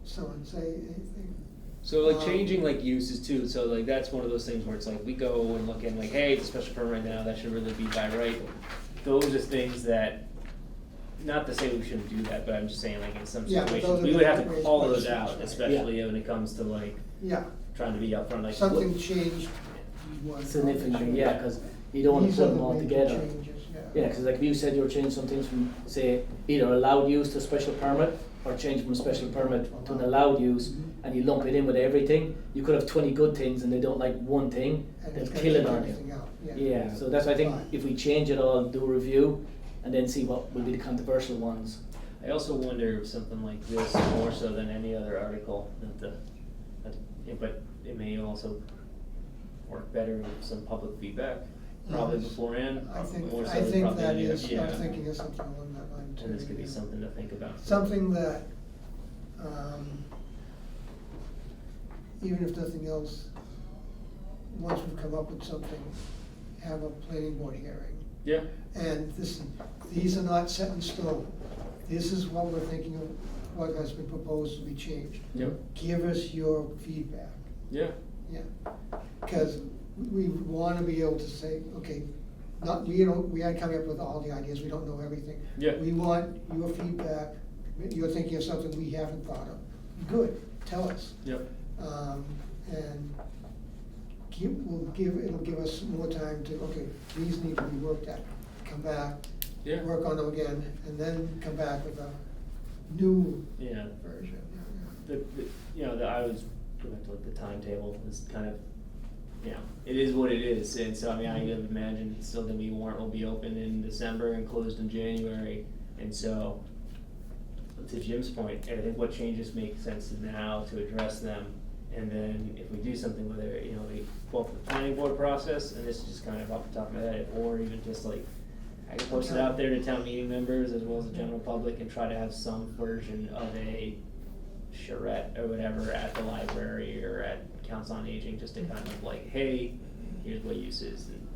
someone say anything. So like changing like uses too, so like that's one of those things where it's like we go and look in like, hey, it's a special permit right now, that should really be by right. Those are things that, not to say we shouldn't do that, but I'm just saying like in some Yeah, but situations, those are we would have to different call ways, those out, right. especially when it comes to like Yeah, trying to be upfront, like. something look- changed, you want. Significantly, yeah, cause you don't wanna These put are them the all major together. changes, Yeah, cause like if you said you were changing some things from, say, either allowed use to special permit, or change from special permit to an allowed use, and you lump it in with everything, you could have 20 good things and they don't like one thing, And they'll it's gonna kill it take on everything you. out, Yeah, so that's why I think Fine. if we change it all, do a review, and then see what will be the controversial ones. I also wonder if something like this, more so than any other article, but it may also work better with some public feedback, probably Yes. beforehand, I think, more so I than think probably that any is, other- yeah. I'm thinking of something along that line too. And this could be yeah. something to think about. Something that, even if nothing else, once we've come up with something, have a planning board hearing. Yeah, And these are not set in stone. This is what we're thinking of, what has been proposed to be changed. yep, Give us your feedback, yeah, yeah. Because we wanna be able to say, okay, we aren't coming up with all the ideas, we don't know everything. Yeah. We want your feedback, you're thinking of something we haven't thought of. Good, tell us. yep. And it'll give us more time to, okay, these need to be worked at, come back, Yeah. work on them again, and then come back with a new Yeah, version. I was going to like the timetable is kind of you know, it is what it is, and so, I mean, I would imagine it's still gonna be, warrant will be open in December and closed in January, and so, to Jim's point, I think what changes make sense now to address them, and then if we do something with it, you know, both the planning board process, and this is just kind of off the top of my head, or even just like, I can post it out there to town meeting members as well as the general public and try to have some version of a charrette or whatever at the library or at Council on Aging, just to kind of like, hey, here's what use is. And,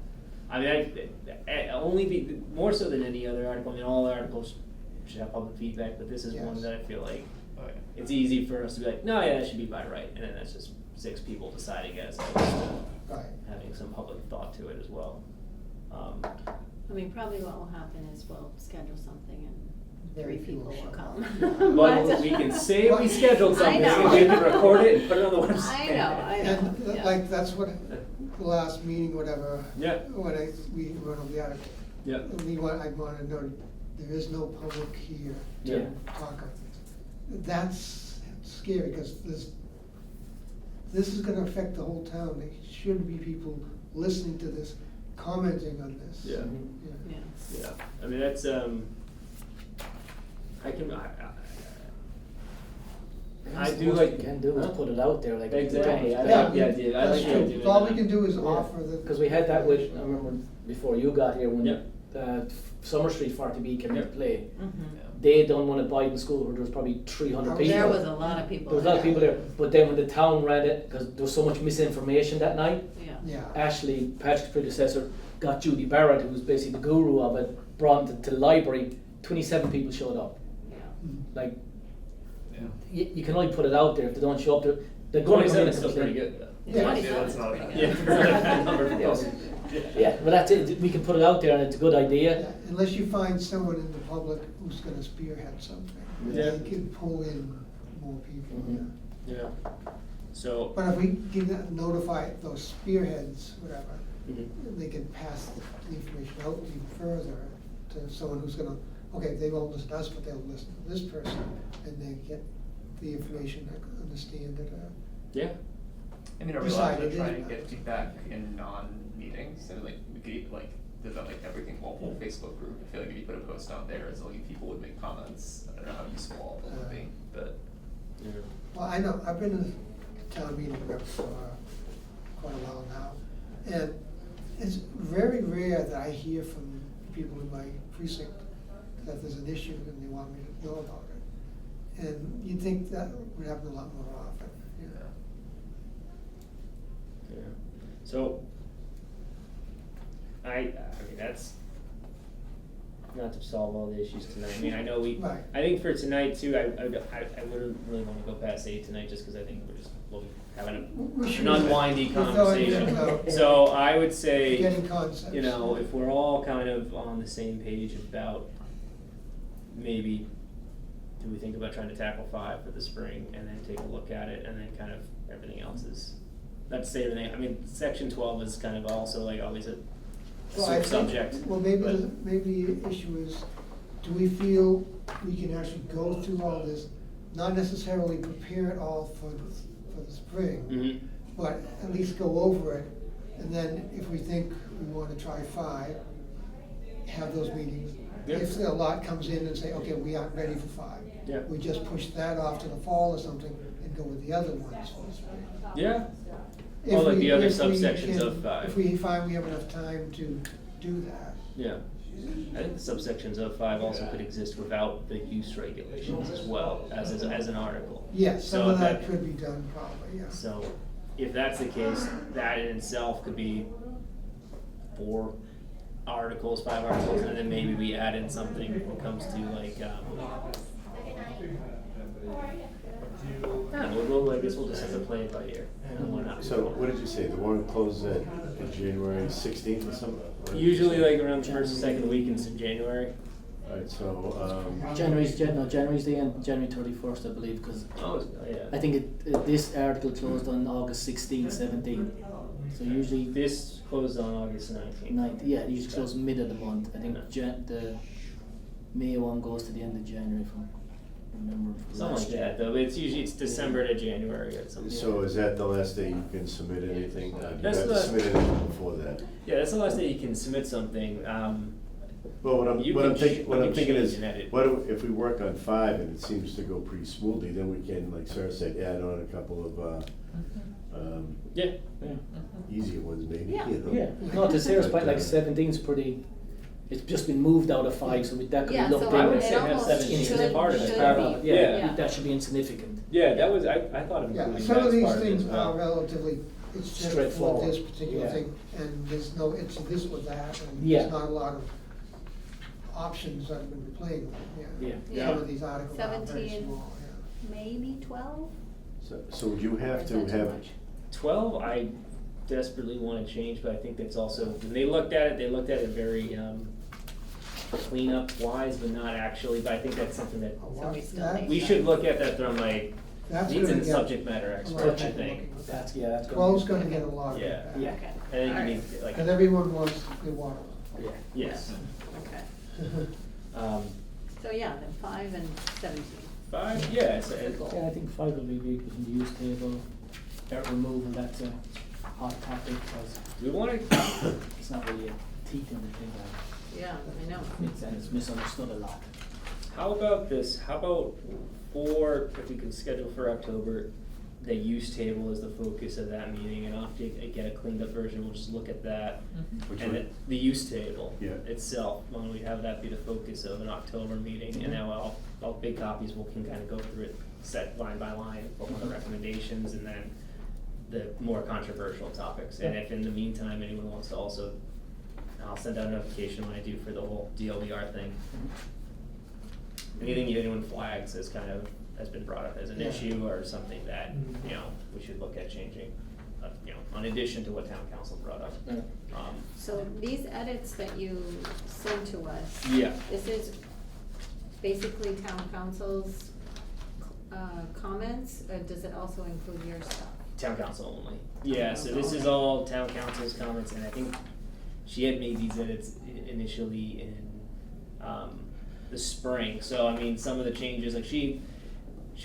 I mean, I only be, more so than any other article, I mean, all articles should have public feedback, but this is one Yes. that I feel like Oh, yeah. it's easy for us to be like, no, yeah, that should be by right, and then that's just 6 people deciding as opposed to Right. having some public thought to it as well. I mean, probably what will happen is we'll schedule something and Very 3 few people will will show come. But we can say we scheduled I something, know. and we can record it and put it on the website. I know. And Yeah. like, that's what, the last meeting, whatever. Yeah. When we went over the article. Yeah. I wanted to know, there is no public here Yeah. to talk of. That's scary, because this is gonna affect the whole town. There should be people listening to this, commenting on this. Yeah. Yeah. Yeah, I mean, that's, I do Most like. you can do is put it out there, like. Exactly, I Yeah, like the idea, I that's like the true. idea. of All we that. can do is Yeah. offer the. Because we had that with, I remember before you got here, when Yep. Summer Street 40B came into Yep. play. Mhm. They done one at Biden School where there was probably 300 people. There was a lot of people. There was a lot of people there, but then when the town ran it, because there was so much misinformation that night, Yeah. Yeah. Ashley, Patrick's predecessor, got Judy Barrett, who was basically the guru of it, brought it to the library, 27 people showed up. Yeah. Like, Yeah. you can only put it out there. If they don't show up, they're going to come in 27 and is still pretty complain. good though. Yeah. 27 that's is not pretty bad. good. Yeah, for that number of people. Yeah, but that's it. We can put it out there, and it's a good idea. Yeah, unless you find someone in the public who's gonna spearhead something. Yeah. They can pull in more people, Mhm. yeah. Yeah, so. But if we can notify those spearheads, whatever, Mhm. they can pass the information out even further to someone who's gonna, okay, they won't listen to us, but they'll listen to this person, and they get the information, understand it. Yeah, I mean, are we allowed to Decided try it. and get feedback in non-meetings? And like, we could, like, does that like everything, well, whole Facebook group? I feel like if you put a post out there, it's like people would make comments. I don't know how useful all of them would be, but. yeah. Well, I know, I've been in a town meeting rep for quite a while now, and it's very rare that I hear from people in my precinct that there's an issue and they want me to know about it. And you'd think that would happen a lot more often, you know. Yeah, so, I mean, that's not to solve all the issues tonight, I mean, I know we, Right. I think for tonight too, I wouldn't really wanna go past 8 tonight, just cause I think we'll be having We an should- unwindy we're throwing conversation. things out. So I would say, Getting concepts. you know, if we're all kind of on the same page about maybe, do we think about trying to tackle 5 for the spring and then take a look at it and then kind of everything else is, not to say everything, I mean, section 12 is kind of also like always a Well, I think- subject. Well, maybe, but- maybe the issue is, do we feel we can actually go through all this, not necessarily prepare it all for the spring, Mhm. but at least go over it, and then if we think we wanna try 5, have those meetings. Yeah. If a lot comes in and say, okay, we aren't ready for 5. Yeah. We just push that off to the fall or something and go with the other ones for the spring. Yeah, If Or like we- the other if we subsections can- of 5. If we find we have enough time to do that. yeah. I think the subsections of 5 also could exist without the use regulations as well, as an article. Yes, some So of that could be done probably, yeah. So, if that's the case, that in itself could be 4 articles, 5 articles, and then maybe we add in something when it comes to like, I guess we'll just have to play it by ear, and why not? So what did you say, the warrant closes at January 16th or something? Usually like around the first or second week in January. Alright, so, January's the end, January 31st, I believe, because Oh, yeah. I think this article closed on August 16th, 17th. So usually This closed on August 19th. 9th, yeah, it usually closes mid of the month. I think Yeah. the May one goes to the end of January from. remember Something last like year. that, though, it's usually, it's December to January or something. So is that the last day you can submit anything? Do you That's have to the- submit anything before that? Yeah, that's the last day you can submit something, Well, what You I'm can thinking, ch- what you I'm can thinking change is, and edit. what if we work on 5 and it seems to go pretty smoothly, then we can, like Sarah said, add on a couple of, yeah, Yeah. easier ones maybe, Yeah. you know? Yeah, no, to Sarah's But, point, like 17's pretty, it's just been moved out of 5, so that could Yeah, be looked so I in. would it say have almost 17 should, as part of it. should Part of it, be. Yeah. That should be insignificant. yeah, that was, I thought of Yeah, including some that of as these part of it things as well. are relatively, it's just for Straightforward. this particular Yeah. thing, and there's no, it's this or that, and Yeah. there's not a lot of options that we're playing with, yeah. Yeah. Some of these articles are very 17. small, yeah. Maybe 12? So would you Or have is to that too have, much? 12, I desperately want to change, but I think that's also, when they looked at it very, cleanup wise, but not actually, but I think that's something that, A So what? we still That- need we should look at that from like, That's needs gonna a get subject matter a lot expert, of I people think. looking at that. That's, yeah, that's. 12's gonna get a lot of Yeah. feedback. Yeah. Okay. I think you Alright. need, like, Cause everyone wants the water. Yeah. yes. Okay. Um, So yeah, then 5 and 17. 5, yeah, so, Yeah, I think 5 will be big with the use table, dirt removal, that's a hot topic, because we want to, it's not really a teeth in the thing, Yeah, I know. and it's misunderstood a lot. how about this, how about if we can schedule for October, the use table is the focus of that meeting, and I'll have to get a cleaned up version, we'll just look at that. which And one? the use table Yeah. itself, why don't we have that be the focus of an October meeting, and now all big copies, we can kind of go through it, set line by line, what are the recommendations, and then the more controversial topics, and if in the meantime, anyone wants to also, I'll send out a notification when I do for the whole DLBR thing. Anything anyone flags as kind of, has been brought up as an Yeah. issue, or something that, Mhm. you know, we should look at changing, in addition to what town council brought up. Yeah. So these edits that you send to us. Yeah. This is basically town council's comments, or does it also include your stuff? Town council only. Yeah, so this is all town council's comments, and I think she had made these edits initially in, the spring, so I mean, some of the changes, like she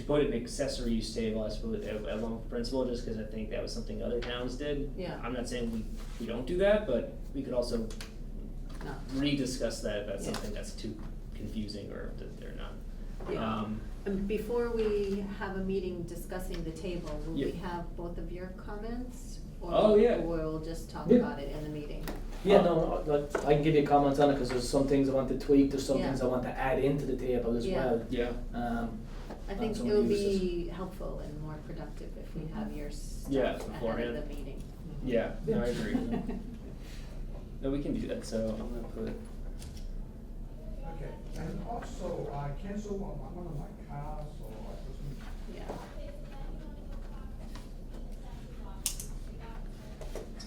put it in accessory use table, I suppose, along with principal, just cause I think that was something other towns did. Yeah. I'm not saying we don't do that, but we could also No. rediscuss that if that's Yeah. something that's too confusing or that they're not. Yeah. And before we have a meeting discussing the table, will we Yep. have both of your comments? Oh, yeah. Or we'll just talk Yeah. about it in the meeting? Yeah, no, like, I can give you comments on it, because there's some things I want to tweak, there's some Yeah. things I want to add into the table as Yeah. well. Yeah. I on think some it of would the uses. be helpful and more productive if we have your Yeah, stuff ahead beforehand. of the meeting. Yeah, no, I agree. No, we can do that, so I'm gonna put, Okay, and also, I cancel one of my cars, so I just, Yeah.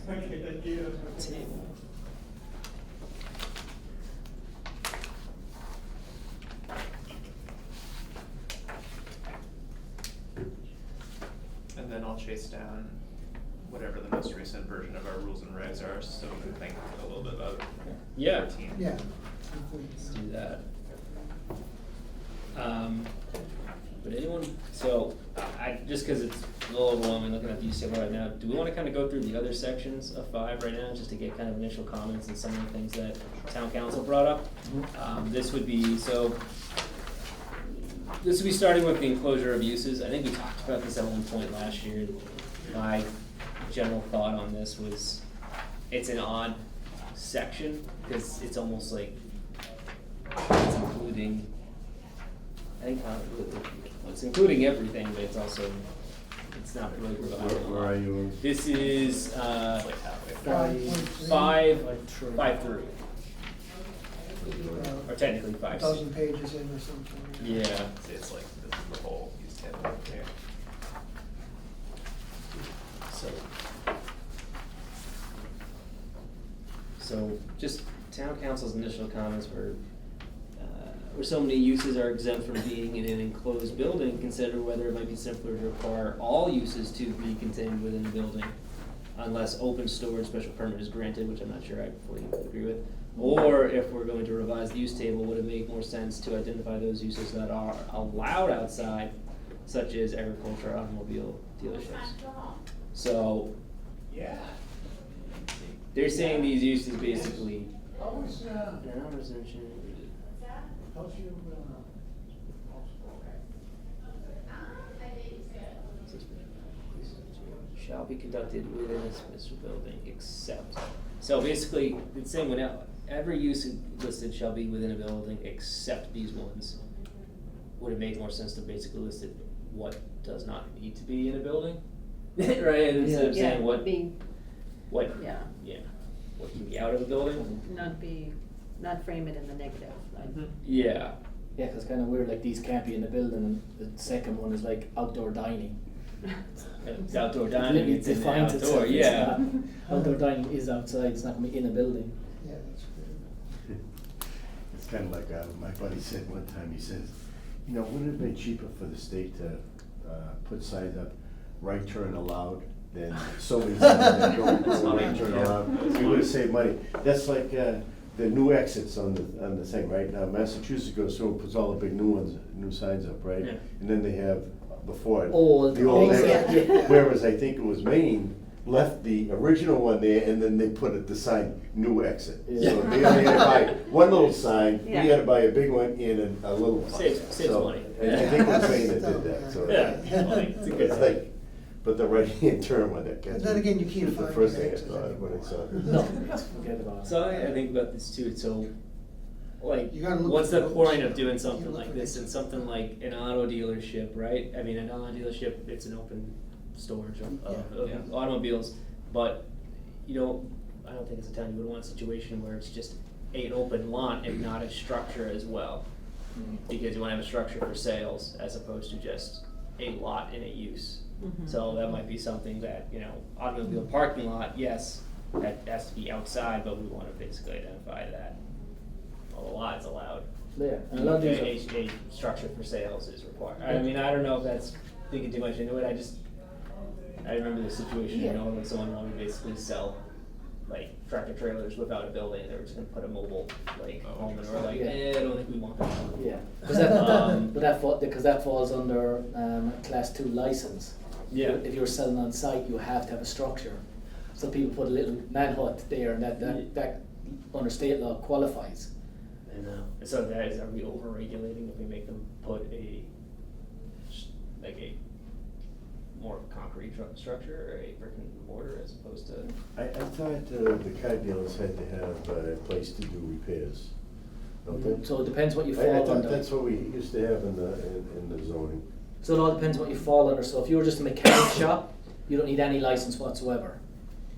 okay, thank you. table. And then I'll chase down whatever the most recent version of our rules and regs are, so we can think a little bit about Yeah. 13. Yeah. Let's do that. But anyone, so just cause it's a little overwhelming looking at the use table right now, do we wanna kinda go through the other sections of 5 right now, just to get kind of initial comments and some of the things that town council brought up? This would be, this would be starting with the enclosure of uses. I think we talked about this at one point last year. My general thought on this was, it's an odd section, because it's almost like it's including, I think, it's including everything, but it's also, it's not really providing a lot. Where are you? This is, Like halfway through. five through, or technically 5. Dozen pages in or something. Yeah. It's like, this is the whole use table right here. So just town council's initial comments were, where so many uses are exempt from being in an enclosed building, consider whether it might be simpler to require all uses to be contained within the building, unless open storage special permit is granted, which I'm not sure I fully agree with. Or if we're going to revise the use table, would it make more sense to identify those uses that are allowed outside, such as agriculture, automobile dealerships? So, Yeah. they're saying these uses basically. How was, Non-residential. how's your, Shall be conducted within a specific building except. So basically, it's saying every use listed shall be within a building except these ones. Would it make more sense to basically list it what does not need to be in a building? Right, instead of saying what, Be, what, yeah, what can be out of a building? not frame it in the negative, like. Yeah, Yeah, 'cause it's kind of weird, like these can't be in the building, and the second one is like outdoor dining. it's outdoor dining, it's in the defines outdoor, itself, it's yeah. not- Outdoor dining is outside, it's not gonna be in a building. Yeah, that's good. It's kind of like, my buddy said one time, he says, you know, wouldn't it have been cheaper for the state to, put signs up, right turn allowed, than so many signs that don't go right turn Yeah. allowed? We would have saved money. That's like, the new exits on the thing, right? Now Massachusetts goes through and puts all the big new signs up, right? Yeah. And then they have, before it, Old, the old exactly. exit. Whereas I think it was Maine, left the original one there, and then they put it, the sign, new exit. Yeah. So they only had to buy one little sign, we Yeah. had to buy a big one and a little one. Saves So, money. I think it was Maine that did that, so. Yeah, it's a good It's thing. like, but the right-hand turn one, that gets And then me. again, you can't Was the find first your thing I exits thought of when I anymore. saw it. No, forget about it. So I think about this too, so, like, You gotta look what's for the those. point of You doing look something for like this, those. and something like an auto dealership, right? I mean, an auto dealership, it's an open storage of Yeah. automobiles, but, you know, I don't think as a town you would want a situation where it's just an open lot and not a structure as well. Because you wanna have a structure for sales as opposed to just a lot in a use. Mhm. So that might be something that, you know, automobile parking lot, yes, that has to be outside, but we wanna basically identify that a lot's allowed. Yeah, and a lot of these A structure for sales is required. I mean, I don't know if that's thinking too much into it, I remember the situation, you know, when someone wanted to basically sell like tractor trailers without a building, they were just gonna put a mobile like Oh, home, and we're like, Yeah. I don't think we want that. Yeah, because that falls under class 2 license. Yeah. If you're selling on site, you have to have a structure. So people put a little man hut there, and that under state law qualifies. I know. So are we over regulating if we make them put a more concrete structure, or a brick and mortar as opposed to? I thought the car dealers had to have a place to do repairs, don't they? So it depends what you I fall thought under. that's what we used to have in the zoning. So it all depends what you fall under. So if you're just a mechanic shop, you don't need any license whatsoever.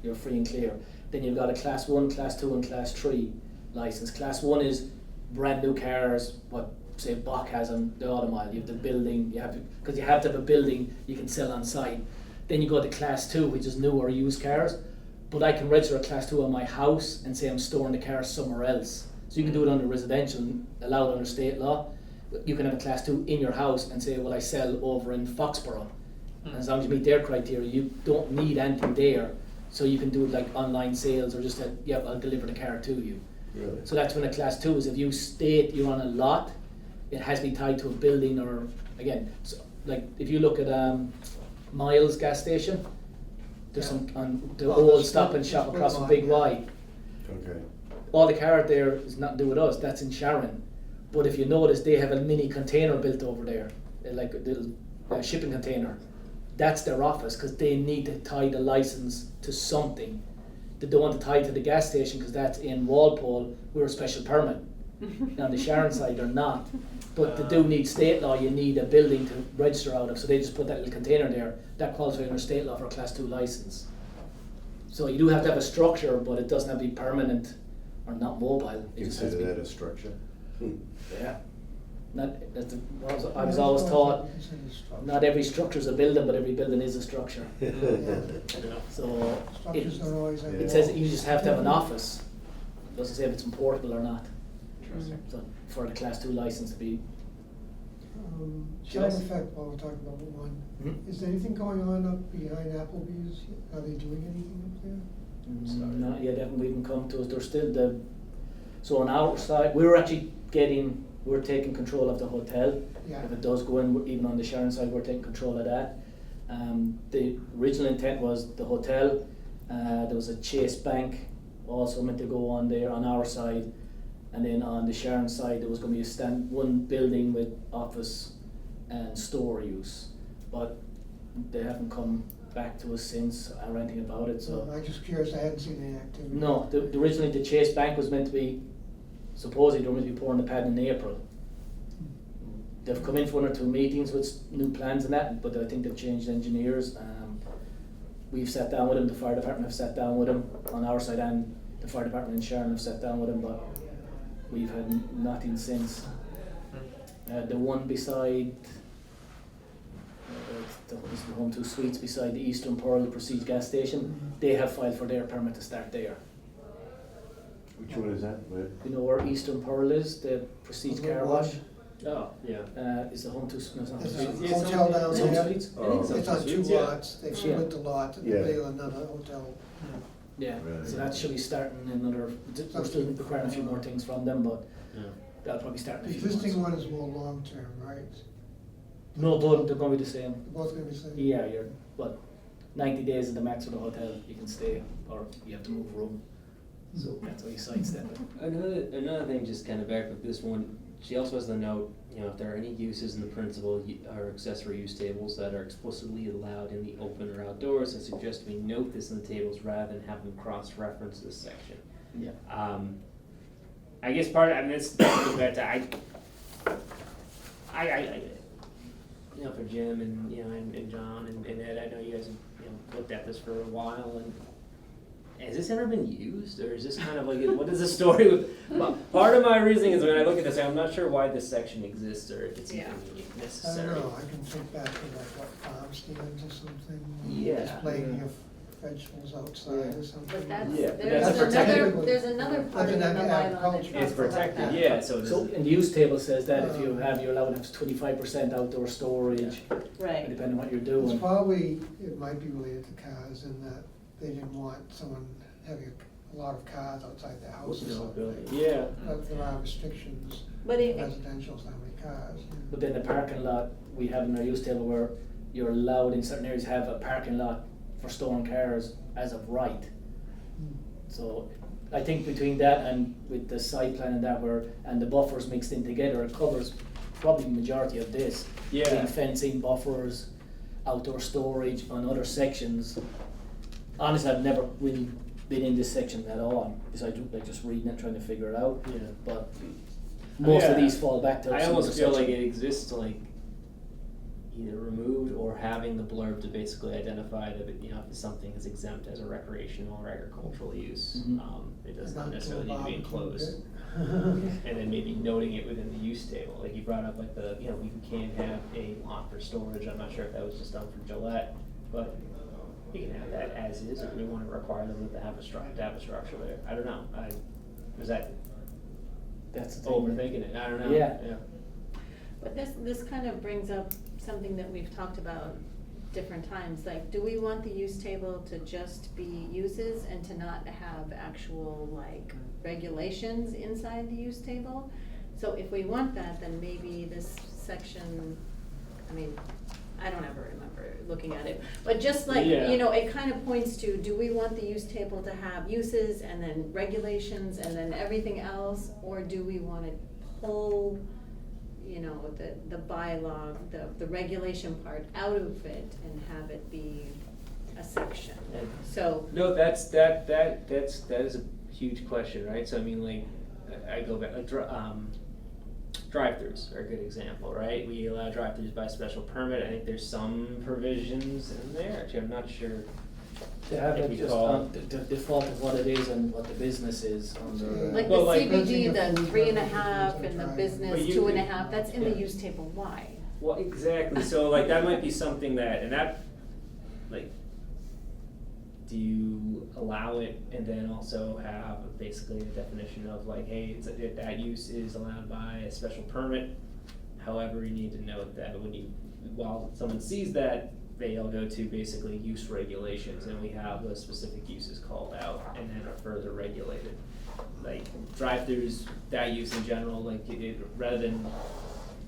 You're free and clear. Then you've got a class 1, class 2 and class 3 license. Class 1 is brand new cars, what say Bach has on the automobile. You have the building, because you have to have a building you can sell on site. Then you go to class 2, which is new or used cars. But I can register a class 2 on my house and say I'm storing the car somewhere else. So you can do it under residential, allowed under state law. You can have a class 2 in your house and say, well, I sell over in Foxborough. And as long as you meet their criteria, you don't need anything there. So you can do it like online sales, or just I'll deliver the car to you. Really? So that's when a class 2 is. If you state you're on a lot, it has to be tied to a building, or again, so like if you look at Miles gas station, there's some on the Well, old there's Stop one- and Shop there's across one from Big line, Y. Okay. All the car there is nothing to do with us. That's in Sharon. But if you notice, they have a mini container built over there, like a little shipping container. That's their office, because they need to tie the license to something. They don't want to tie it to the gas station because that's in Walpole. We're a special permit. On the Sharon side, they're not. But they do need state law. You need a building to register out of. So they just put that little container there. That qualifies under state law for a class 2 license. So you do have to have a structure, but it doesn't have to be permanent or not mobile. It just has to Consider be. that a structure? Yeah. I was always taught, not every structure is a building, but every building is a structure. So Structures don't always have. it says you just have to have an office. It doesn't say if it's portable or not. Interesting. So for the class 2 license to be. Side effect, while we're talking about one, is there anything going on up behind Applebee's? Are they doing anything up there? Not yet, haven't even come to us. There's still the So on our side, we're taking control of the hotel. Yeah. If it does go in, even on the Sharon side, we're taking control of that. The original intent was the hotel, there was a Chase Bank also meant to go on there on our side. And then on the Sharon side, there was gonna be one building with office and store use. But they haven't come back to us since or anything about it, so. I'm just curious, I hadn't seen any activity. No, originally the Chase Bank was meant to be, supposedly they were meant to be pouring the pad in April. They've come in for 1 or 2 meetings with new plans and that, but I think they've changed engineers. We've sat down with them, the fire department have sat down with them on our side, and the fire department in Sharon have sat down with them, but we've had nothing since. The one beside, the Home 2 Suites beside the Eastern Pearl Prestige gas station, they have filed for their permit to start there. Which one is that? Where? You know where Eastern Pearl is, the Prestige car wash? Oh, yeah. Is the Home 2, no, it's not There's Home a Suites. hotel down Home there. Suites? I think so. It's on 2 Suites, yeah. lots, they've split the lot, and Yeah. they built another hotel. Yeah, Right. so that should be starting in another, we're still requiring a few more things from them, but Yeah. that'll probably start in The a few months. existing one is more long-term, right? No, they're gonna be the same. They're both gonna be the same? Yeah, but 90 days is the max of the hotel, you can stay, or you have to move room. So that's how you sidestep it. Another thing, just kind of back with this one, she also has the note, if there are any uses in the principal or accessory use tables that are explicitly allowed in the open or outdoors, I suggest we note this in the tables rather than have them cross-reference this section. Yeah. I guess part of, this goes back to, for Jim and, and John and Ed, I know you guys have, looked at this for a while, and has this ever been used, or is this kind of like, what is the story with, well, part of my reasoning is when I look at this, I'm not sure why this section exists, or if it's even I necessary. don't know, I can think back to like what farm stands or something. Yeah. Displaying your vegetables outside or something. But that's, Yeah, but there's that's protected. another part of the That's an bylaw that agriculture. talks It's about protected, that. yeah, so So, this, and the use table says that if you're allowed to have 25% outdoor storage, Right. depending on what you're It's doing. probably, it might be related to cars in that they didn't want someone having a lot of cars outside their house or something. yeah. But there are restrictions, But it, residential, how many cars. But then the parking lot, we have in our use table where you're allowed in certain areas to have a parking lot for storing cars as of right. So I think between that and with the site plan and that and the buffers mixed in together, it covers probably the majority of this. Yeah. Between fencing, buffers, outdoor storage on other sections. Honestly, I've never really been in this section at all, besides like just reading it, trying to figure it out. Yeah. But most of Yeah. these fall back to I some almost other feel like section. it exists to like either removed or having the blurb to basically identify that, if something is exempt as a recreational or agricultural use, Mhm. It does Not not necessarily need to be barbecue enclosed. pit. And then maybe noting it within the use table, like you brought up, like we can't have a lot for storage, I'm not sure if that was just done for Gillette, but you can have that as is, if we wanna require them to have a structure there, I don't know, was that That's the thing. overthinking it, I don't know. Yeah. but this kind of brings up something that we've talked about different times, like, do we want the use table to just be uses and to not have actual, like, regulations inside the use table? So if we want that, then maybe this section, I don't ever remember looking at it, but just like, Yeah. it kind of points to, do we want the use table to have uses and then regulations and then everything else? Or do we wanna pull, the bylaw, the regulation part out of it and have it be a section? So, No, that is a huge question, right? So I go back, drive-throughs are a good example, right? We allow drive-throughs by special permit. I think there's some provisions in there. Actually, I'm not sure. To have If it we just call- on the default of what it is and what the business is under. like Well, the like- CBD, the Renting a 3.5 food and the truck. business But you- 2.5, that's in the Yeah. use table, why? Well, exactly. So that might be something that do you allow it and then also have basically a definition of hey, that use is allowed by a special permit. However, you need to note that while someone sees that, they'll go to basically use regulations, and we have those specific uses called out and then are further regulated. like drive-throughs, that use in general, like rather than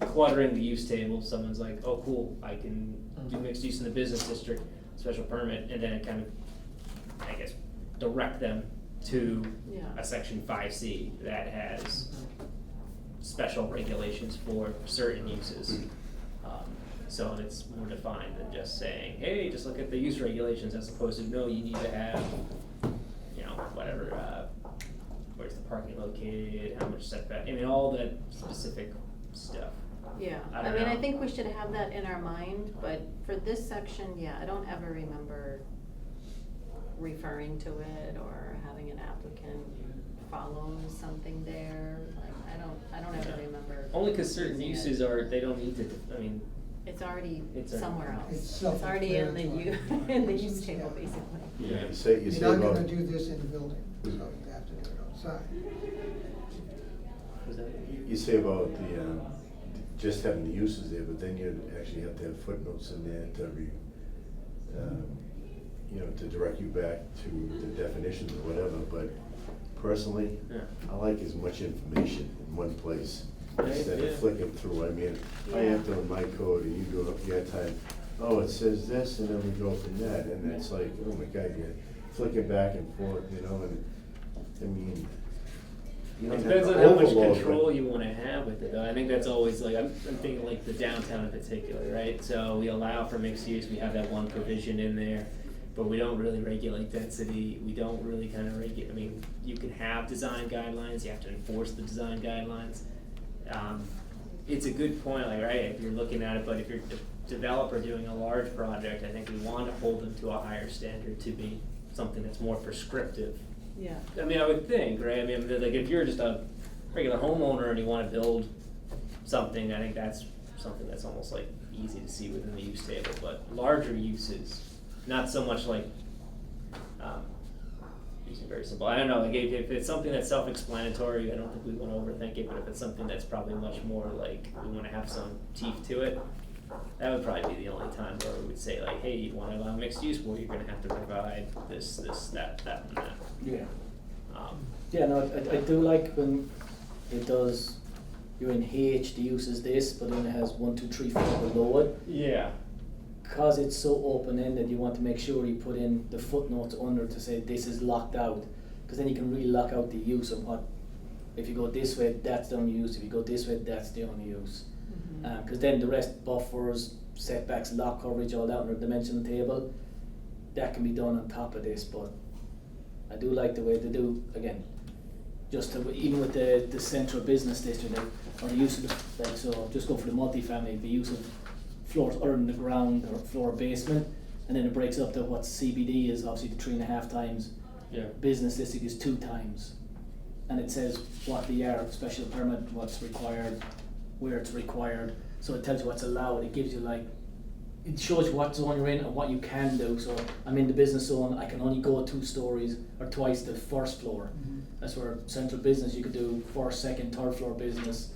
cluttering the use table, someone's like, oh, cool, I can do mixed use in the business district, special permit, and then it kind of, I guess, direct them to Yeah. a section 5C that has special regulations for certain uses. So it's more defined than just saying, hey, just look at the use regulations, as opposed to, no, you need to have, you know, whatever, where's the parking located, how much setback, I mean, all that specific stuff. Yeah, I I don't mean, I know. think we should have that in our mind, but for this section, yeah, I don't ever remember referring to it or having an applicant follow something there, like, I don't ever remember. Only because certain using uses it. are, they don't need to, I mean, It's already It's already- somewhere else. It's It's already in the self-explanatory. in the use table, Yeah. basically. Yeah, you say You're not about. gonna do this in the building, so you have to do it outside. was that? You say about the, just having the uses there, but then you actually have to have footnotes in there to you know, to direct you back to the definitions or whatever, but personally, Yeah. I like as much information in one place Right, instead yeah. of flicking through. I mean, I Yeah. have doing my code and you do it your time, oh, it says this, and then we go from that, and it's like, oh my God, you're flicking back and forth, you know, and, I mean, you It don't have depends to on how much overload, control but- you wanna have with it, though. I think that's always like, I'm thinking like the downtown in particular, right? So we allow for mixed use, we have that one provision in there, but we don't really regulate density, we don't really kinda regulate, I mean, you can have design guidelines, you have to enforce the design guidelines. It's a good point, like, right, if you're looking at it, but if you're a developer doing a large project, I think we want to hold them to a higher standard to be something that's more prescriptive. Yeah. I mean, I would think, right? I mean, like, if you're just a regular homeowner and you wanna build something, I think that's something that's almost like easy to see within the use table, but larger uses, not so much like, using very simple, I don't know, like, if it's something that's self-explanatory, I don't think we wanna overthink it, but if it's something that's probably much more like, we wanna have some teeth to it, that would probably be the only time where we would say like, hey, you wanna allow mixed use, well, you're gonna have to provide this, that, and that. Yeah. Um, Yeah, no, I do like when it does, you're in H, the use is this, but then it has 1, 2, 3, 4 below it. Yeah. Cause it's so open-ended, you want to make sure you put in the footnotes under to say this is locked out. Cause then you can really lock out the use of what, if you go this way, that's the only use, if you go this way, that's the only use. Mhm. Cause then the rest, buffers, setbacks, lot coverage, all that under the dimensional table, that can be done on top of this, but I do like the way they do, again, just to, even with the central business district, or the use of the, like, so just go for the multifamily, the use of floors other than the ground or floor basement, and then it breaks up to what CBD is obviously the 3.5 times, Yeah. business district is 2 times. And it says what the special permit, what's required, where it's required, so it tells you what's allowed, it gives you like, it shows you what zone you're in and what you can do, so I'm in the business zone, I can only go 2 stories or twice the first floor. That's where central business, you could do first, second, third floor business,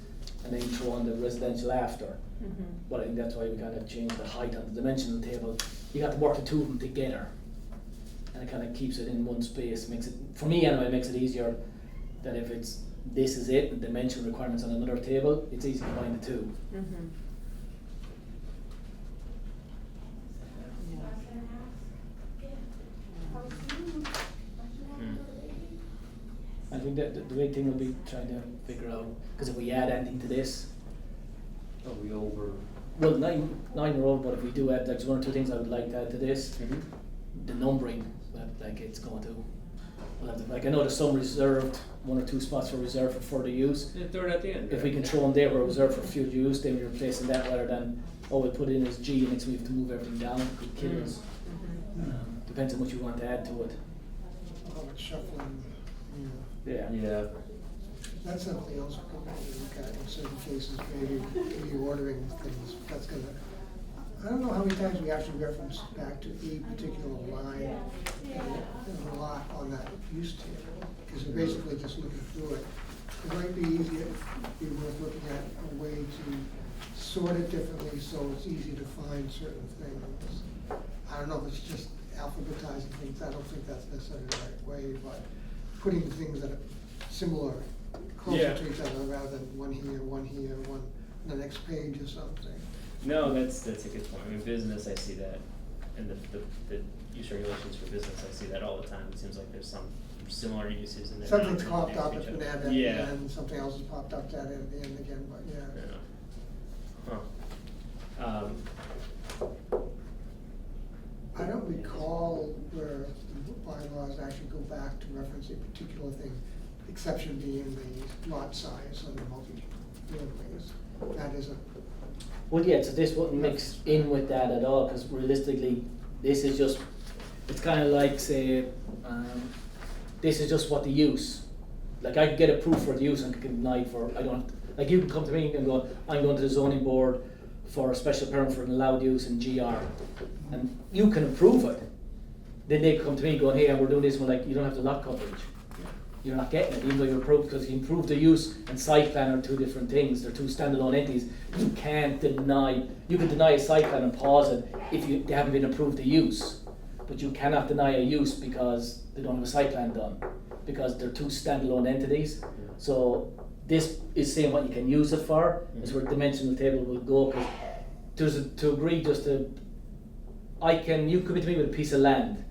and then you throw on the residential after. Mhm. But I think that's why we kind of changed the height on the dimensional table. You got to work the 2 of them together. And it kind of keeps it in one space, makes it, for me anyway, it makes it easier that if it's, this is it, and dimensional requirements on another table, it's easy to combine the 2. Mhm. I think that the big thing will be trying to figure out, because if we add anything to this, Are we over? well, 9-year-old, but if we do add, like, there's 1 or 2 things I would like to add to this, Mm-hmm. the numbering, like it's going to, we'll have to, like, I know there's some reserved, 1 or 2 spots for reserved for further use. Yeah, throw it at the end. If we can throw them there, we're reserved for future use, then we're replacing that rather than, oh, we put it in as G and next we have to move everything down, it could kill us. Mhm. Depends on what you want to add to it. How much shuffling, you know. Yeah. Yeah. That's something else we could maybe look at in certain cases, maybe reordering things, that's gonna, I don't know how many times we actually reference back to a particular line in a lot on that use table, because we're basically just looking through it. It might be easier, be worth looking at a way to sort it differently so it's easy to find certain things. I don't know if it's just alphabetizing things, I don't think that's necessarily the right way, but putting things that are similar, Yeah. closer to each other, rather than one here, one on the next page or something. No, that's a good point. I mean, business, I see that, and the use regulations for business, I see that all the time. It seems like there's some similar uses and they're not Something's really popped next to up, each it's been other. added at the Yeah. end, something else has popped up, added at the end again, but yeah. Yeah. Huh. I don't recall where the bylaws actually go back to reference a particular thing, exception being the lot size on the multi-families. That isn't, Well, yeah, so this wouldn't mix in with that at all, because realistically, this is just, it's kind of like, say, this is just what the use. Like, I could get approved for the use and can deny it for, I don't, like, you can come to me and go, I'm going to the zoning board for a special permit for an allowed use in GR, and you can approve it. Then they come to me going, hey, we're doing this, and we're like, you don't have the lot coverage. You're not getting it, even though you're approved, because you improved the use and site plan are two different things, they're two standalone entities. You can't deny, you can deny a site plan and pause it if they haven't been approved the use. But you cannot deny a use because they don't have a site plan done, because they're two standalone entities. So this is saying what you can use it for, is where dimensional table will go, because to agree just to, you come to me with a piece of land,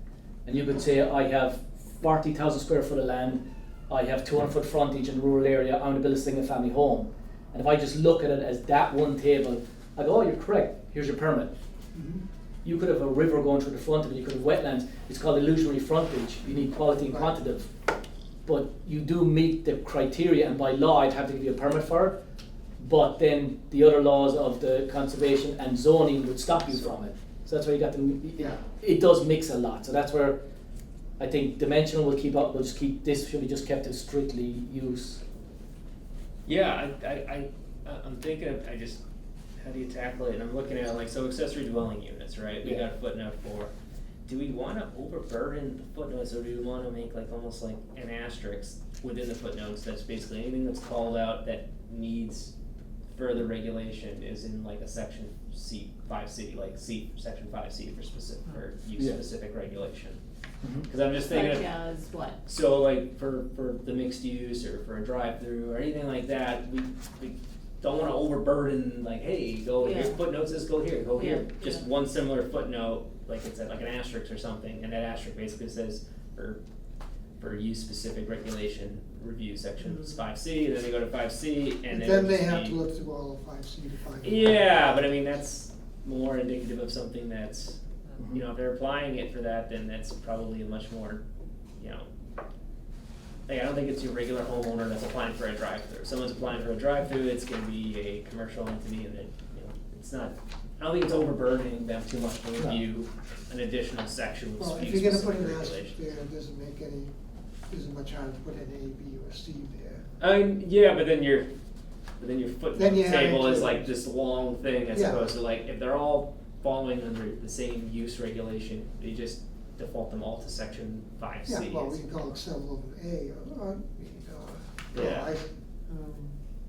and you could say, I have 40,000 square foot of land, I have 200 foot frontage in a rural area, I'm gonna build a single family home. And if I just look at it as that one table, I go, oh, you're correct, here's your permit. You could have a river going through the front of it, you could have wetlands, it's called illusory frontage, you need quality and quantitative. But you do meet the criteria, and by law I'd have to give you a permit for it, but then the other laws of the conservation and zoning would stop you from it. So that's where you got it does mix a lot, so that's where I think dimensional will keep up, we'll just keep, this should be just kept as strictly use. Yeah, I'm thinking of, how do you tackle it? And I'm looking at like, so accessory dwelling units, right? We got a footnote 4. Do we wanna overburden the footnotes, or do we wanna make like almost like an asterisk within the footnotes that's basically anything that's called out that needs further regulation is in like a section C, 5C, like C, section 5C for specific, for use specific regulation? Cause I'm just thinking Such of, as what? so like for the mixed use or for a drive-through or anything like that, we don't wanna overburden, like, hey, go, here's Yeah. footnote says go here, go here. Yeah, Just yeah. one similar footnote, like it's like an asterisk or something, and that asterisk basically says for use specific regulation, review sections 5C, and then they go to 5C, and then they just have to be- look through all of 5C to find. Yeah, but I mean, that's more indicative of something that's, you know, if they're applying it for that, then that's probably a much more, you know, like, I don't think it's your regular homeowner that's applying for a drive-through. If someone's applying for a drive-through, it's gonna be a commercial entity, and it, you know, it's not, I don't think it's overburdening them too much to review an additional section with Well, if use you're gonna put specific an asterisk regulations. there, it doesn't make any, isn't much harder to put an A, B, or C there. I mean, yeah, but then your footnote Then you have table it is to- like this long thing as Yeah. opposed to like, if they're all falling under the same use regulation, they just default them all to section 5C. Yeah, well, we can call several of them A, or, Yeah.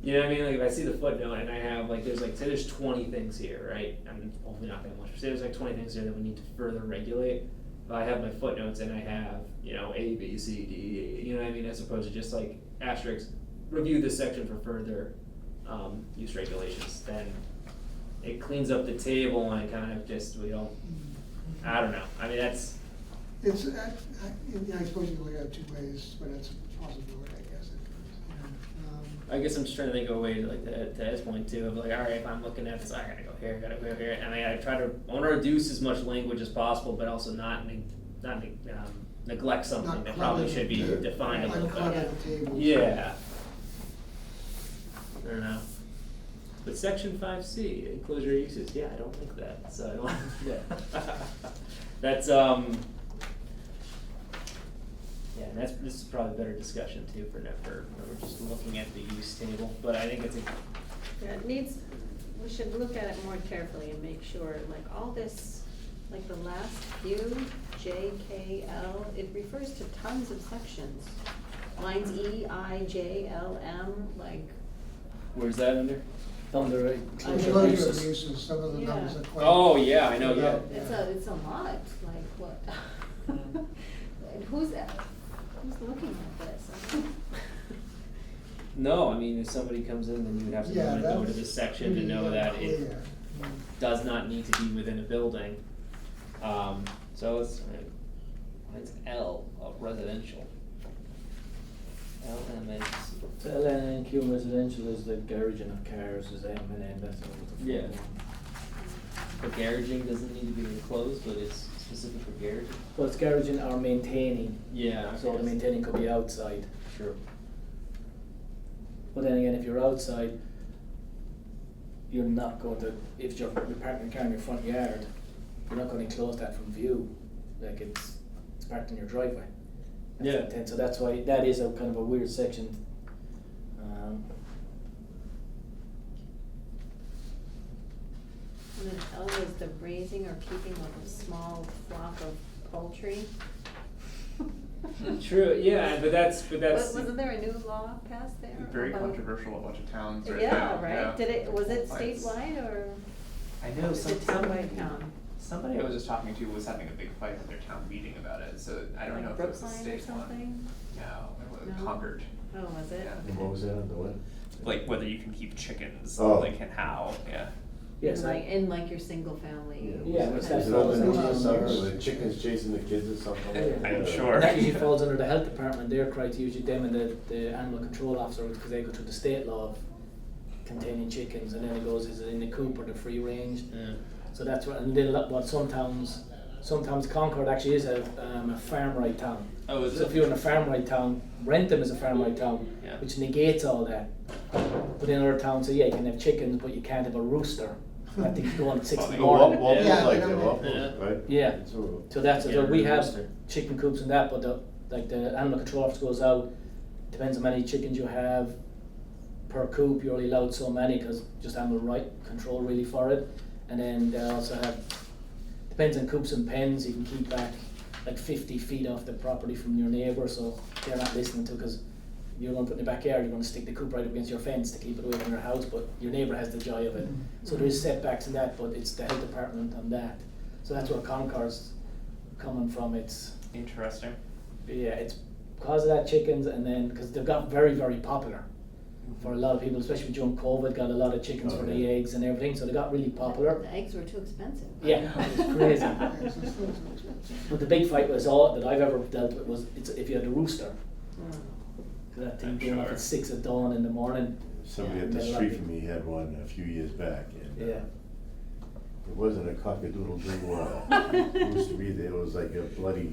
You know what I mean? Like if I see the footnote and I have like, there's like, say there's 20 things here, right? I'm hopefully not that much, say there's like 20 things here that we need to further regulate. If I have my footnotes and I have, you know, A, B, C, D, you know what I mean? As opposed to just like asterisk, review this section for further, use regulations, then it cleans up the table and kind of just, we don't, I don't know, I mean, that's, It's, I suppose you can look at it 2 ways, but it's a possibility, I guess. I guess I'm just trying to think of a way to like, to Ed's point too, of like, alright, if I'm looking at this, I gotta go here, gotta go here, and I wanna reduce as much language as possible, but also not neglect something that probably should be defined a little Unclutter bit. the tables. Yeah. I don't know. But section 5C, enclosure uses, yeah, I don't like that, so I don't, that's, yeah, and this is probably a better discussion too for when we're just looking at the use table, but I think it's a, Yeah, it needs, we should look at it more carefully and make sure, like, all this, like the last few, J, K, L, it refers to tons of sections. Lines E, I, J, L, M, like, where's that under? Under Enclosure Enclosure uses, some of the numbers are quite. Oh, yeah, I know, yeah. it's a lot, like, what? And who's looking at this? No, I mean, if somebody comes in, then you would have to Yeah, go to that's this section to pretty know that it unclear. does not need to be within a building. So it's, mine's L of residential. LMS. So LNQ residential is the garaging of cars, is M and N, that's all it's a Yeah. full one. But garaging doesn't need to be enclosed, but it's specific for garaging. Well, it's garaging or maintaining, Yeah. so the maintaining could be outside. Sure. But then again, if you're outside, you're not going to, if you're parking your car in your front yard, you're not going to enclose that from view, like it's parked in your driveway. That's Yeah. the intent. So that's why, that is a kind of a weird section. And then L is the raising or keeping of a small flock of poultry. True, yeah, but that's. Wasn't there a new law passed there? Very about- controversial, a bunch of towns right Yeah, now. right, did it, was it Complaints. statewide or? I know was it townwide town? somebody I was just talking to was having a big fight at their town meeting about it, so I don't Like know if it was a Brookline or state one. something? No, it was No? Concord. Oh, was it? Yeah. And what was that on the what? Like whether you can keep chickens, Oh. like and how, yeah. Yes, In like your single family. Yeah, was that's it on the all- news or something, with chickens chasing the kids or something? I'm Yeah. sure. And that usually falls under the health department, their criteria, usually them and the animal control officer, because they go through the state law of containing chickens, and then it goes, is it in the coop or the free range? Yeah. So that's what, and then what some towns Concord actually is a farm right town. Oh, is So it? if you're in a farm right town, Rentham is a farm right town, Yeah. which negates all that. But in other towns, so yeah, you can have chickens, but you can't have a rooster. I think you go on at 6 in the Oh, Wal- morning. Walpole's Yeah, like I that, know. Walpole's, Yeah. right? Yeah. It's all- So that's it. Yeah, So we have rooster. chicken coops and that, but the animal control officer goes out, depends how many chickens you have per coop, you're only allowed so many, because just animal right control really for it. And then they also have, depends on coops and pens, you can keep back like 50 feet off the property from your neighbour, so they're not listening to, because you're going to put it in the backyard, you're going to stick the coop right up against your fence to keep it away from your house, but your neighbour has the joy of it. So there is setbacks in that, but it's the health department on that. So that's where Concord's coming from. It's, Interesting. yeah, it's because of that chickens, and then because they've got very, very popular for a lot of people, especially during COVID, got a lot of chickens Oh, for the yeah. eggs and everything, so they got really popular. The eggs were too expensive. Yeah, it was crazy. Yeah, so it's still too expensive. But the big fight was all that I've ever dealt with was it's if you had a rooster, Mm. 'cause that thing I'm going off sure. at 6 at dawn in the morning. Somebody Yeah. at the Yeah. street from me had one a few years back, and Yeah. it wasn't a cockadoodle-doo rooster either, it was like a bloody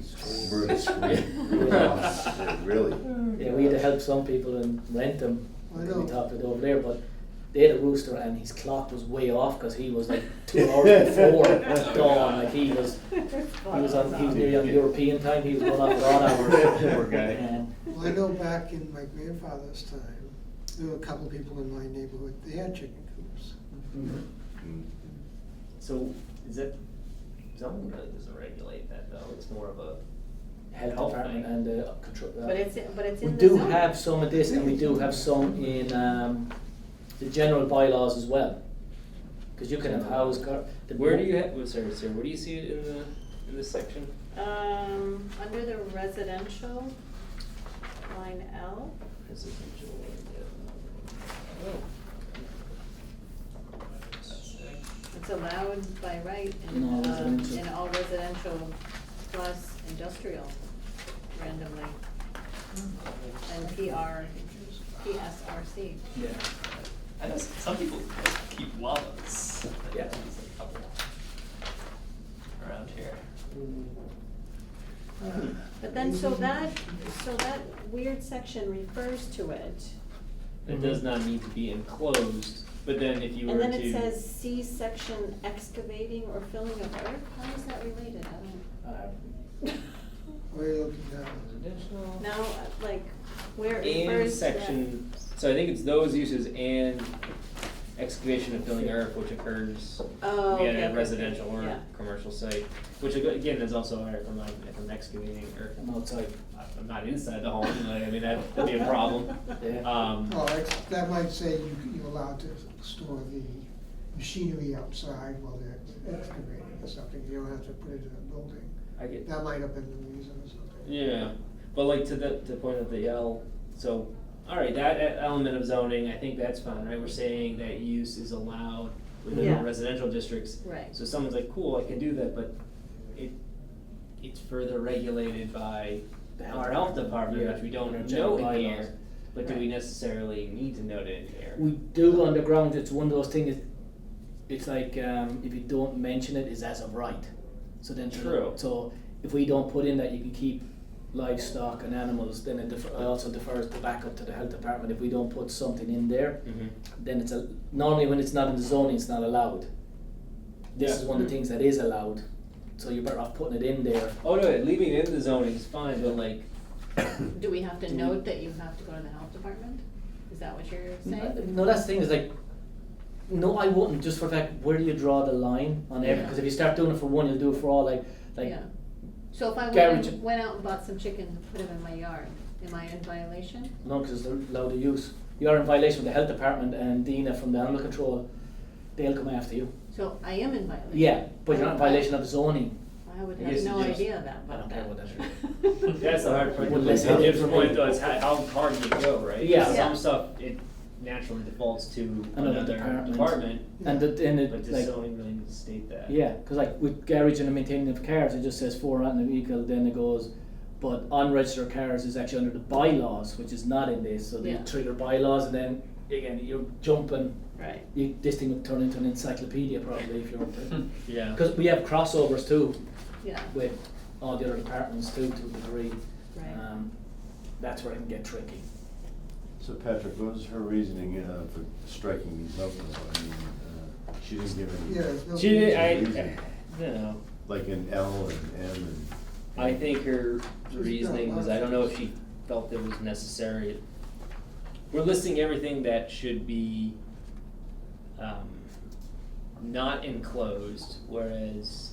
murder scream. Yeah, really. Yeah, we had to help some people and rent them. I We know. talked it over there, but they had a rooster and his clock was way off because he was like 2 hours before dawn. Like he was nearly on European time. He was going off at odd hours. Poor guy. And Well, I know back in my grandfather's time, there were a couple people in my neighborhood, they had chicken coops. Mm. So is that zoning really doesn't regulate that though? It's more of a health Health department thing. and the control. But it's We in the do zone. have some of this, and we do have some in the general bylaws as well. Because you can have house. Where do you have? Sorry, where do you see it in this section? Under the residential, line L. Residential. It's allowed by right In all residential. in all residential plus industrial randomly. And PSRC. Yeah. I know some people keep llamas. Yeah. There's a couple around here. But then, so that weird section refers to it. It does not need to be enclosed, but then if you were And to. then it says C section excavating or filling of earth, how is that related? I don't. Where are you looking now? Residential. Now, like, where it And refers to that. section, so I think it's those uses and excavation of filling earth, which occurs Oh, okay, in a okay, residential or yeah. commercial site. Which again is also if I'm excavating or I'm outside. I'm not inside the home, like, I mean that'd be a problem. Yeah. Oh, that might say you're allowed to store the machinery outside while they're excavating or something, you don't have to put it in a building. I get. That might have been the reason or something. Yeah, but like to point of the L, so alright, that element of zoning, I think that's fine, right? We're saying that use is allowed within Yeah. the residential districts. Right. So someone's like, cool, I can do that, but it's further regulated by our health department, Yeah. which we don't Our note general in bylaws. here. But do we Right. necessarily need to note it in here? We do on the ground, it's one of those things, it's like, if you don't mention it, it's as of right. So then, True. so if we don't put in that you can keep livestock and animals, then it also defers the back up to the health department. If we don't put something in there, Mhm. then it's normally when it's not in the zoning, it's not allowed. This Yeah. is one of the things that is allowed, so you're better off putting it in there. Oh, no, leaving it in the zoning is fine, but like, Do we have to note that you have to go to the health department? Is that what you're saying? No, that's the thing, is like, no, I wouldn't, just for the fact, where do you draw the line on every, Yeah. because if you start doing it for one, you'll do it for all, like, Yeah. So if I garage- went out and bought some chickens and put them in my yard, am I in violation? no, because they're allowed to use. You are in violation with the health department, and Dina from the animal control, they'll come after you. So I am in violation? Yeah, but you're not in violation of zoning. I would I have guess no you just- idea of that. I don't care what that is. that's the hard part. Well, Like let's say Jim's that- point though, is how hard you go, right? Yeah. Yeah. Some stuff, it naturally defaults to Another another department. department, And but it, does like, zoning really need to state that? yeah, because like with garage and the maintaining of cars, it just says for on the vehicle, then it goes, but unregistered cars is actually under the bylaws, which is not in this, so they Yeah. trigger bylaws, and then again, you're jumping, Right. this thing would turn into an encyclopedia probably if you're up there. Yeah. Because we have crossovers too, Yeah, with all the other departments too, to a degree. right. That's where it can get tricky. So Patrick, what was her reasoning for striking these out? I mean, she didn't give any. Yeah, there's no. She did, reason. I don't know. Like an L and M and. I think her She's reasoning got was, I don't know if she felt it was necessary. We're listing everything that should be, not enclosed, whereas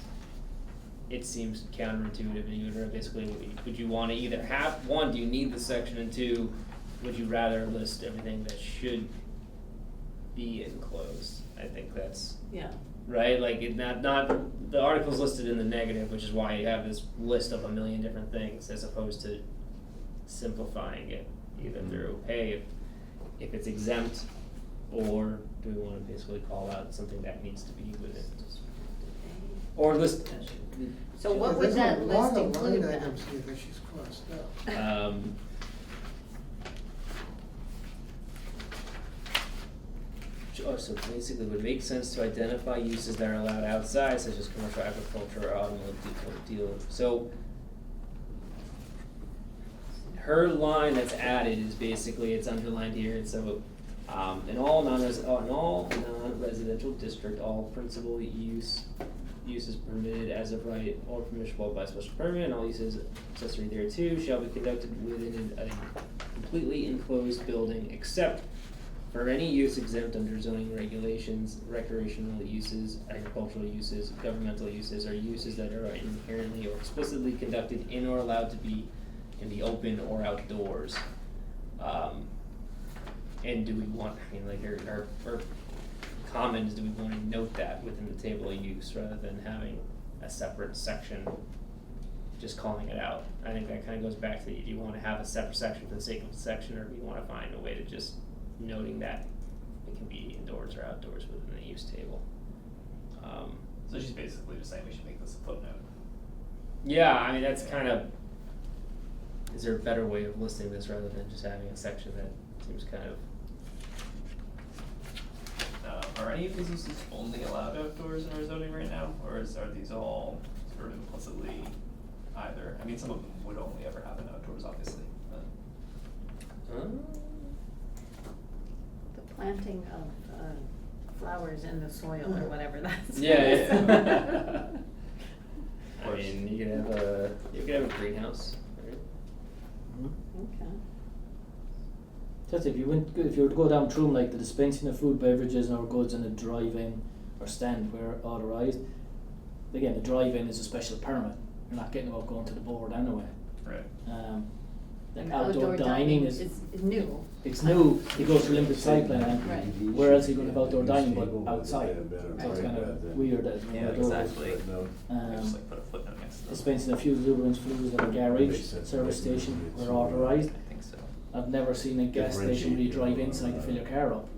it seems counterintuitive, and you would basically, would you wanna either have, one, do you need this section, and two, would you rather list everything that should be enclosed? I think that's, Yeah, right, like it not, the article's listed in the negative, which is why you have this list of a million different things, as opposed to simplifying it, either through, hey, if it's exempt, or do we wanna basically call out something that needs to be with it? Or list, so what would that list include There's a lot of line then? items here that she's crossed out. So basically, it would make sense to identify uses that are allowed outside, such as commercial agriculture or automobile deal. So her line that's added is basically, it's underlined here, and so, in all non-residential district, all principal uses permitted as of right or permissible by special permit, and all uses accessory thereto shall be conducted within a completely enclosed building, except for any use exempt under zoning regulations, recreational uses, agricultural uses, governmental uses, or uses that are inherently or explicitly conducted in or allowed to be in the open or outdoors. And do we want, I mean, like, our comment is, do we wanna note that within the table of use, rather than having a separate section, just calling it out? I think that kinda goes back to, do you wanna have a separate section for the sake of a section, or do you wanna find a way to just noting that it can be indoors or outdoors within the use table? So she's basically just saying we should make this a footnote. Yeah, I mean, that's kind of, is there a better way of listing this rather than just having a section that seems kind of, Are any of businesses only allowed outdoors in our zoning right now, or are these all sort of implicitly either? I mean, some of them would only ever happen outdoors, obviously, but. The planting of flowers in the soil or whatever that's. Yeah. I mean, you could have a greenhouse, right? Okay. Just if you were to go down through 'em, like the dispensing of food, beverages, or goods in a drive-in or stand where authorised, again, the drive-in is a special permit. You're not getting about going to the board anyway. Right. Like And outdoor dining is new. it's new. It goes through limited site plan. And Right. where else are you going to have outdoor dining but outside? Better, So it's right, kind of that- weird that Yeah, outdoors. exactly. No. Just like put a footnote next to them. Dispensing of fuel, lubricants, fluids at a Makes garage, sense. service Makes station sense. where authorised. I think so. I've never seen a gas station where you drive inside to fill your car up.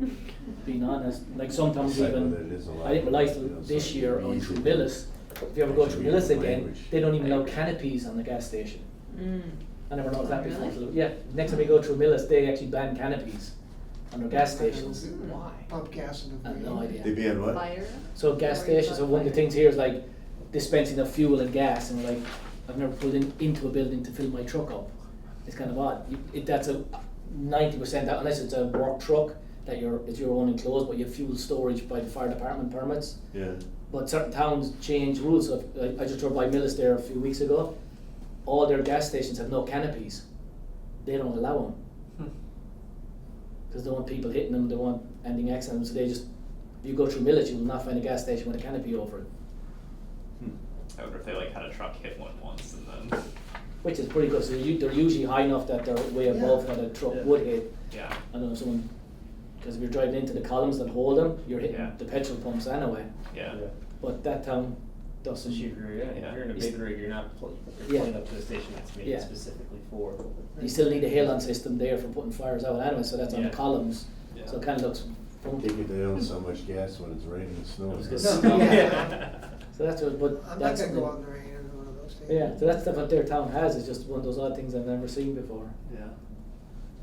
Being honest, like sometimes Right, even, well, it is a lot I didn't realise of, you know, this so year on easy through to Millis, if you ever go actually through read Millis the again, language. they don't even allow canopies on the gas station. Mm. I never noticed that Oh, before. really? Yeah, next time we go through Millis, they actually ban canopies on their gas stations. Why? Pump gas in the I have no rain. idea. They be on what? Fire? So gas Or stations, so one of the fire. things here is like dispensing of fuel and gas, and we're like, I've never pulled into a building to fill my truck up. It's kind of odd. That's a 90% that, unless it's a work truck that it's your own enclosed, but you have fuel storage by the fire department permits. Yeah. But certain towns change rules. So I just drove by Millis there a few weeks ago. All their gas stations have no canopies. They don't allow them. Because they want people hitting them, they want ending accidents, so they just, if you go through Millis, you will not find a gas station with a canopy over it. I wonder if they like had a truck hit one once and then, Which is pretty good, so they're usually high enough that they're way above Yeah. what a truck Yeah. would hit. yeah. I don't know, someone, because if you're driving into the columns that hold them, you're hitting Yeah. the petrol pumps anyway. Yeah. But that town So doesn't. if you're in a big rig, you're not Yeah. pulling up to a station that's made Yeah. specifically for. You still need a hail-on system there for putting fires out anyway, so that's on the Yeah. columns, Yeah. so it kinda looks I funky. take it they don't sell much gas when it's raining and snowing. I was gonna No, say. yeah. So that's what, but I'm not that's. gonna go the- out in the rain in one of those days. Yeah, so that's what their town has, it's just one of those odd things I've never seen before. Yeah.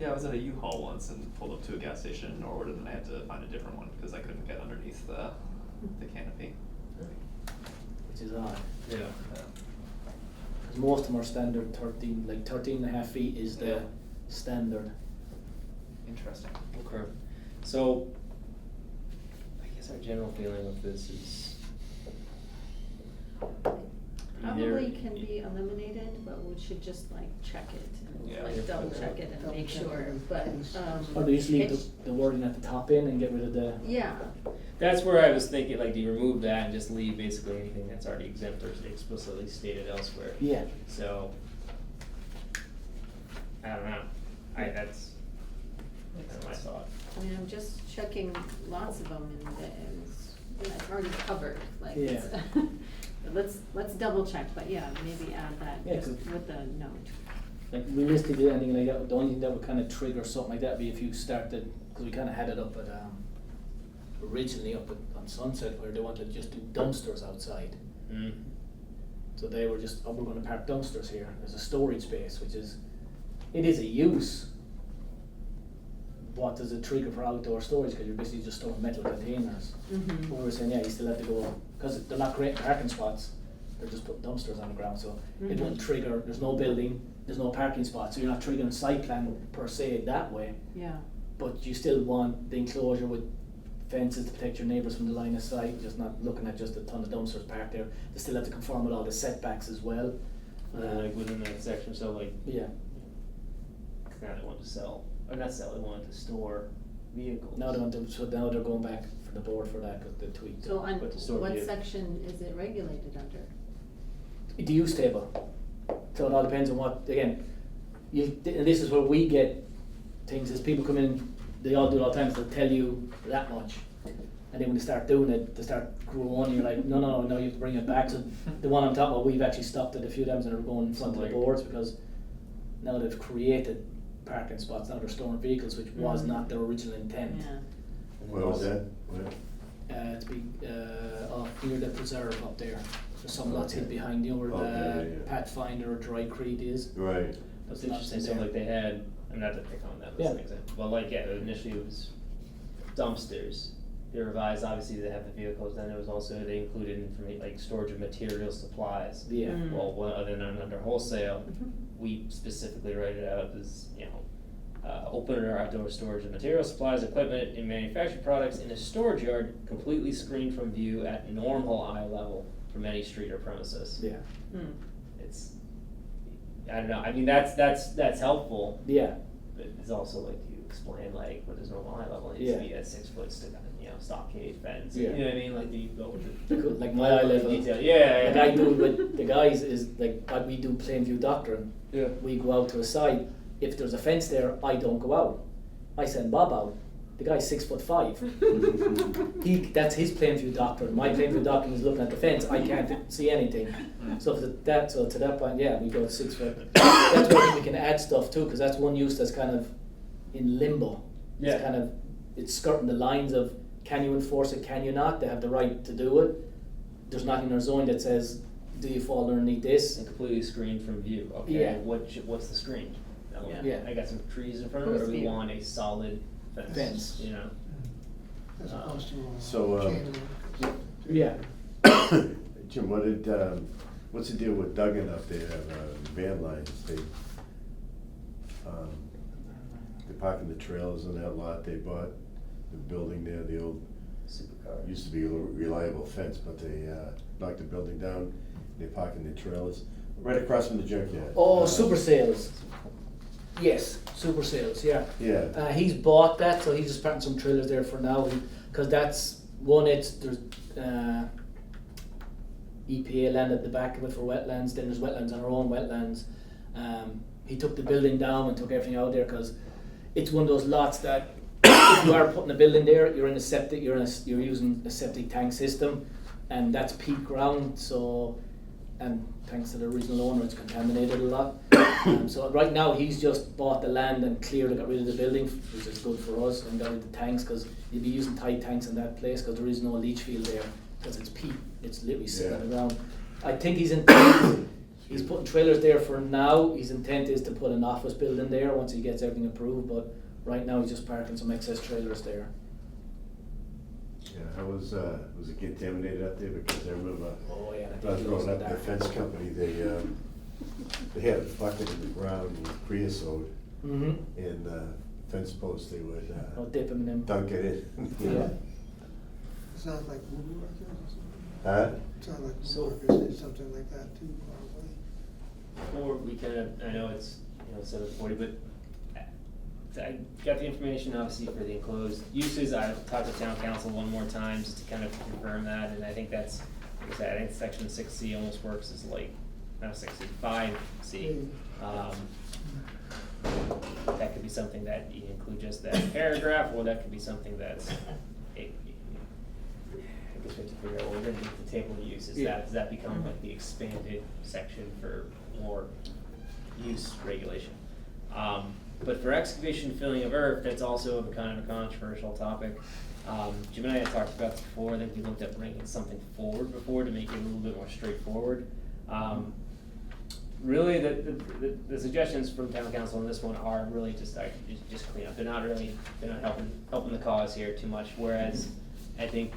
Yeah, I was at a U-Haul once and pulled up to a gas station in Norwood and then I had to find a different one because I couldn't get underneath the canopy. Which is odd. Yeah. Because most of them are standard 13, like 13.5 feet is the Yeah. standard. Interesting. Okay. So, I guess our general feeling of this is Probably can be eliminated, but we should just like check it Yeah. and like double check it and Double make check sure, it. but, Or they just leave it's- the wording at the top in and get rid of the, yeah, That's where I was thinking, like, do you remove that and just leave basically anything that's already exempt or explicitly stated elsewhere? yeah. So, I don't know. That's kind of my thought. I mean, I'm just checking lots of them and it's already covered, like it's, let's double check, but yeah, maybe add that Yeah, just 'cause- with the note. Like realistically, anything like that, the only thing that would kind of trigger something like that would be if you started, because we kind of had it up at, originally up on Sunset where they wanted to just do dumpsters outside. Mm. So they were just, oh, we're gonna park dumpsters here, there's a storage space, which is, it is a use. What does it trigger for outdoor storage, because you're basically just storing metal containers. Mhm. But we were saying, yeah, you still have to go, because they're not creating parking spots, they're just putting dumpsters on the ground, so it Mhm. won't trigger, there's no building, there's no parking spots, so you're not triggering site plan per se that way. Yeah, But you still want the enclosure with fences to protect your neighbours from the line of sight, just not looking at just a ton of dumpsters parked there. They still have to conform with all the setbacks as well. Like within that section, so like, Yeah, now they want to sell, or not sell, they want to store vehicles. now they want to, so now they're going back for the board for that, because they tweaked it. so on But to store what vehicle. section is it regulated under? The use table. So it all depends on what, again, and this is where we get things, is people come in, they all do it all the time, so they'll tell you that much. And then when they start doing it, they start growing, and you're like, no, you have to bring it back. So the one I'm talking about, we've actually stopped it a few times and are going in front of the Like- boards, because now they've created parking spots, now they're storing vehicles, which was Mhm. not their original intent. Yeah, Where was that? Where? It's off near the preserve up there. There's some lots hid Okay. behind, you know, where Okay, the yeah. Pathfinder or Dry Creek is. Right. That's There's interesting, lots so in there. like they had, I'm not to pick on that, that's an Yeah. example, but like, yeah, initially it was dumpsters. They revised, obviously they have the vehicles, then it was also, they included information like storage of materials, supplies. Yeah. Mm. Well, other than under wholesale, Mhm. we specifically write it out as, open or outdoor storage of materials, supplies, equipment, and manufactured products in a storage yard completely screened from view at normal eye level from any street or premises. Yeah. Hmm. It's, I don't know, I mean, that's helpful, Yeah. but it's also like you explain like what is normal eye level, it needs to Yeah. be at 6 foot stockade fence, Yeah. you know what I mean, like you go with the. Like my eye level. Detail, yeah. Like I do with the guys is like we do plain view doctrine. Yeah. We go out to a side. If there's a fence there, I don't go out. I send Bob out. The guy's 6'5". That's his plain view doctrine. My plain view doctrine is looking at the fence. I can't see anything. So to that point, yeah, we go 6 foot. That's where we can add stuff too, because that's one use that's kind of in limbo. Yeah. It's kind of, it's skirting the lines of, can you enforce it, can you not? They have the right to do it. There's nothing in our zone that says, do you fall underneath this? And completely screened from view. Okay, Yeah. what's the screen? Yeah. I got some trees in front of it, or Whose we view? want a solid fence, Fence. you know? As opposed to So, chain link. Yeah. Jim, what's the deal with Duggan up there, van lines, they're parking the trailers on that lot, they bought the building there, the old, Supercar. used to be a reliable fence, but they, knocked the building down, they're parking the trailers, right across from the junkyard. Oh, Super Sales. Yes, Super Sales, yeah. Yeah, He's bought that, so he's just parking some trailers there for now, because that's, one, there's EPA land at the back of it for wetlands, then there's wetlands on our own wetlands. He took the building down and took everything out there, because it's one of those lots that, if you are putting a building there, you're using a septic tank system, and that's peak ground, so, and thanks to the original owner, it's contaminated a lot. So right now, he's just bought the land and cleared and got rid of the building, which is good for us, and got rid of the tanks, because you'd be using tight tanks in that place, because there is no leach field there, because it's peat, it's literally sitting on the ground. I think he's putting trailers there for now. His intent is to put an office building there once he gets everything approved, but right now he's just parking some excess trailers there. yeah, how was it contaminated up there, because I remember, Oh yeah. when I was growing up, the fence company, they had a bucket in the ground with creosote, Mm-hmm. and fence posts, they would, I'll dip him in them. dunk it in. Yeah. Sounds like woodworkers or something. Huh? Sounds like So- woodworkers did something like that too, probably. Or we can, I know it's, 7:40, but I got the information obviously for the enclosed uses. I've talked to town council one more time just to kind of confirm that, and I think that's, like I said, I think section 6C almost works as like, not 6C, 5C. That could be something that you include just that paragraph, or that could be something that's, I guess we have to figure out what we're gonna do with the table of uses. Yeah. Does that become like the expanded section for more use regulation? But for excavation and filling of earth, that's also a kind of a controversial topic. Jim and I had talked about this before. I think we looked at bringing something forward before to make it a little bit more straightforward. Really, the suggestions from town council on this one are really just clean up. They're not helping the cause here too much. Whereas, I think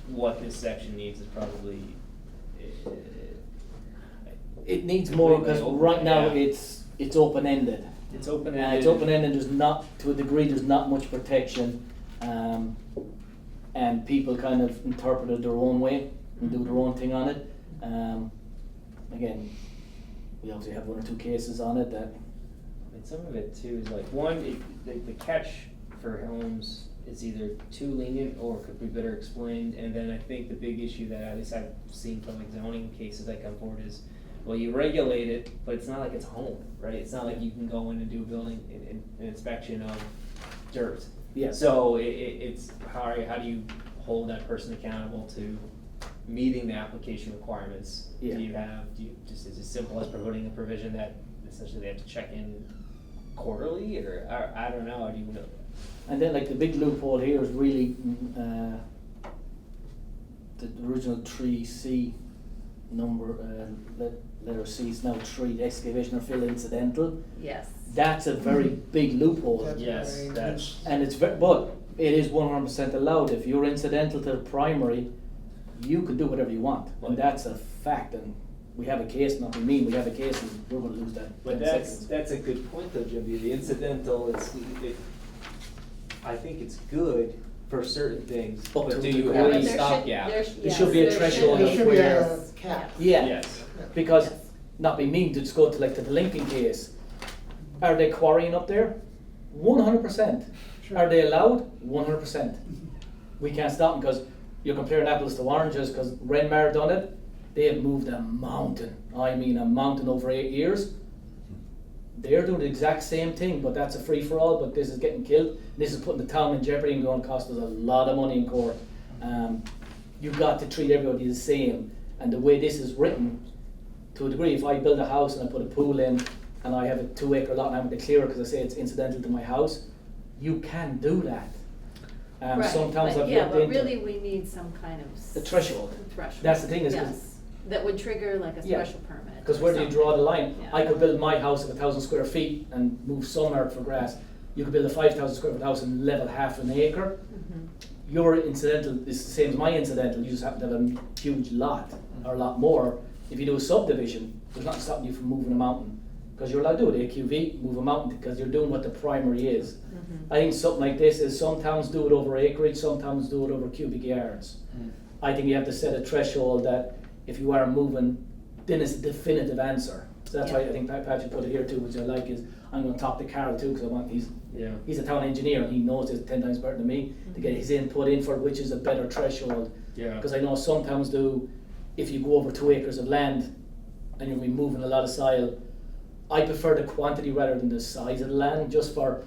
what this section needs is probably. It needs more, because Completely right now open, it's open-ended. It's open-ended. It's open-ended, there's not, to a degree, there's not much protection, and people kind of interpret it their own way and do their own thing on it. Again, we obviously have 1 or 2 cases on it that. And some of it too is like, one, the catch for homes is either too lenient or could be better explained. And then I think the big issue that at least I've seen from like zoning cases that come forward is, well, you regulate it, but it's not like it's a home, right? It's not like you can go in and do a building an inspection of dirt. Yeah. So it's how do you hold that person accountable to meeting the application requirements? Yeah. Do you just, is it simple as putting a provision that essentially they have to check in quarterly, or I don't know, do you know? And then like the big loophole here is really, the original 3C number, letter C is now 3, excavation or fill incidental. Yes. That's a very big loophole. That's Yes, very that's- loose. And but it is 100% allowed. If you're incidental to the primary, you can do whatever you want, and that's a fact. And we have a case, not me, we have a case, and we're going to lose that. But 10 that's seconds. a good point though, Jimmy. The incidental, I think it's good for certain things, Up but to do a you degree. have But a there stopgap? There should be a threshold There of should be where. a cap. Yeah, Yes. because Yes. not be mean to just go to like to the Lincoln case. Are they quarrying up there? 100%. Sure. Are they allowed? 100%. We can't stop them because you're comparing apples to oranges. Because Renmar done it, they have moved a mountain. I mean a mountain over 8 years. They're doing the exact same thing, but that's a free for all. But this is getting killed. This is putting the town in jeopardy and going to cost us a lot of money in court. You've got to treat everybody the same. And the way this is written, to a degree, if I build a house and I put a pool in, and I have a 2 acre lot and I'm going to clear it because I say it's incidental to my house, you can do that. Right, Sometimes but I've yeah, looked but into really we need some kind of. the threshold. Threshold. That's the thing is 'cause- Yes, that would trigger like a Yeah. special permit. Because or where do you something. draw the line? Yeah. I could build my house of 1,000 square feet and move some earth for grass. You could build a 5,000 square foot house and level half an acre. Mhm. Your incidental is the same as my incidental, you just happen to have a huge lot, or a lot more. If you do a subdivision, there's nothing stopping you from moving a mountain, because you're allowed to do it, AQV, move a mountain, because you're doing what the primary is. Mhm. I think something like this is, some towns do it over acreage, some towns do it over cubic yards. I think you have to set a threshold that if you are moving, then it's a definitive answer. So that's why I think Patrick put it here too, which I like, is I'm gonna talk to Carol too, because I want, Yeah. he's a town engineer and he knows this 10 times better than me, to get his input in for which is a better threshold. Yeah. Because I know some towns do, if you go over 2 acres of land and you're removing a lot of soil, I prefer the quantity rather than the size of the land, just for,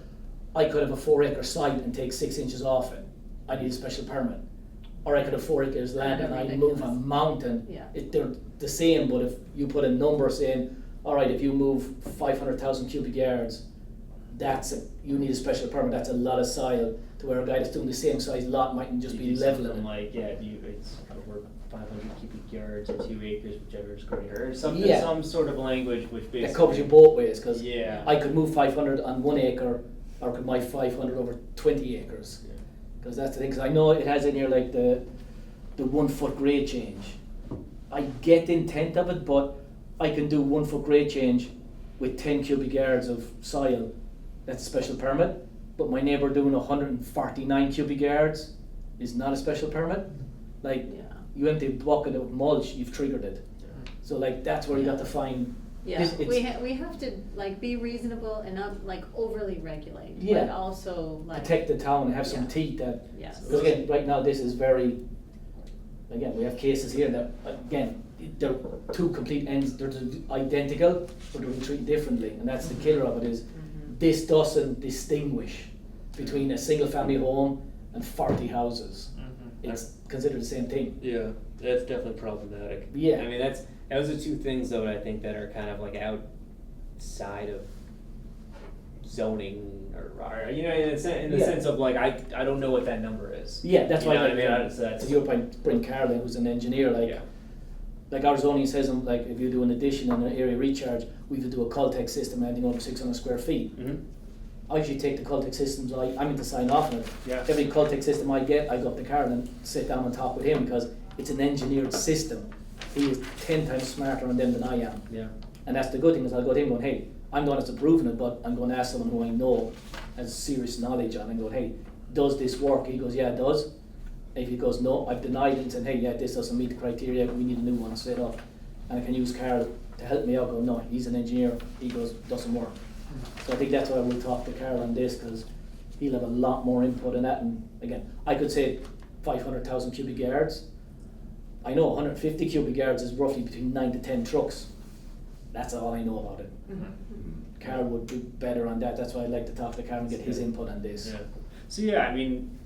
I could have a 4 acre site and take 6 inches off it, I need a special permit. Or I could have 4 acres land and I move a Ridiculous. mountain, Yeah. they're the same, but if you put a number saying, all right, if you move 500,000 cubic yards, you need a special permit, that's a lot of soil, to where a guy that's doing the same size lot mightn't just be leveling it. Like, yeah, it's over 500 cubic yards or 2 acres, whichever is greater, or something, Yeah. some sort of language which basically. That covers you both ways, because Yeah. I could move 500 on 1 acre, or could my 500 over 20 acres. Yeah. Because that's the thing, because I know it has in here like the 1 foot grade change. I get the intent of it, but I can do 1 foot grade change with 10 cubic yards of soil, that's a special permit. But my neighbour doing 149 cubic yards is not a special permit. Like, Yeah. you empty a bucket of mulch, you've triggered it. So like, that's where you got to find. Yeah, this- it's- we have to like be reasonable and not like overly regulate, Yeah. but also like. Protect the town and have some Yeah. teeth that, Yes. because again, right now this is very, again, we have cases here that, again, they're two complete ends, they're identical, but they're treated differently, and that's the killer of it is, Mhm. this doesn't distinguish between a single family home and 40 houses. It's considered the same thing. Yeah, that's definitely problematic. Yeah. I mean, those are two things though, I think, that are kind of like outside of zoning, or you know, in the Yeah. sense of like, I don't know what that number is. Yeah, that's You why know I what I mean? So that's- to your point, bring Carolyn, who's an engineer, like, Yeah. like our zoning says, like, if you do an addition and an area recharge, we could do a Caltech system anything over 600 square feet. Mhm. I usually take the Caltech systems, I'm in to sign off on it. Yeah. Every Caltech system I get, I go up to Carol and sit down and talk with him, because it's an engineered system. He is 10 times smarter on them than I am. Yeah. And that's the good thing, is I'll go to him going, hey, I'm the one that's approving it, but I'm going to ask someone who I know has serious knowledge on it, and go, hey, does this work? He goes, yeah, it does. If he goes, no, I've denied it and said, hey, yeah, this doesn't meet the criteria, we need a new one set up. And I can use Carl to help me out, go, no, he's an engineer, he goes, doesn't work. So I think that's why we'll talk to Carl on this, because he'll have a lot more input in that. And again, I could say 500,000 cubic yards. I know 150 cubic yards is roughly between 9 to 10 trucks. That's all I know about it. Carl would be better on that. That's why I'd like to talk to Carl and get his input on this. Yeah. So yeah, I mean,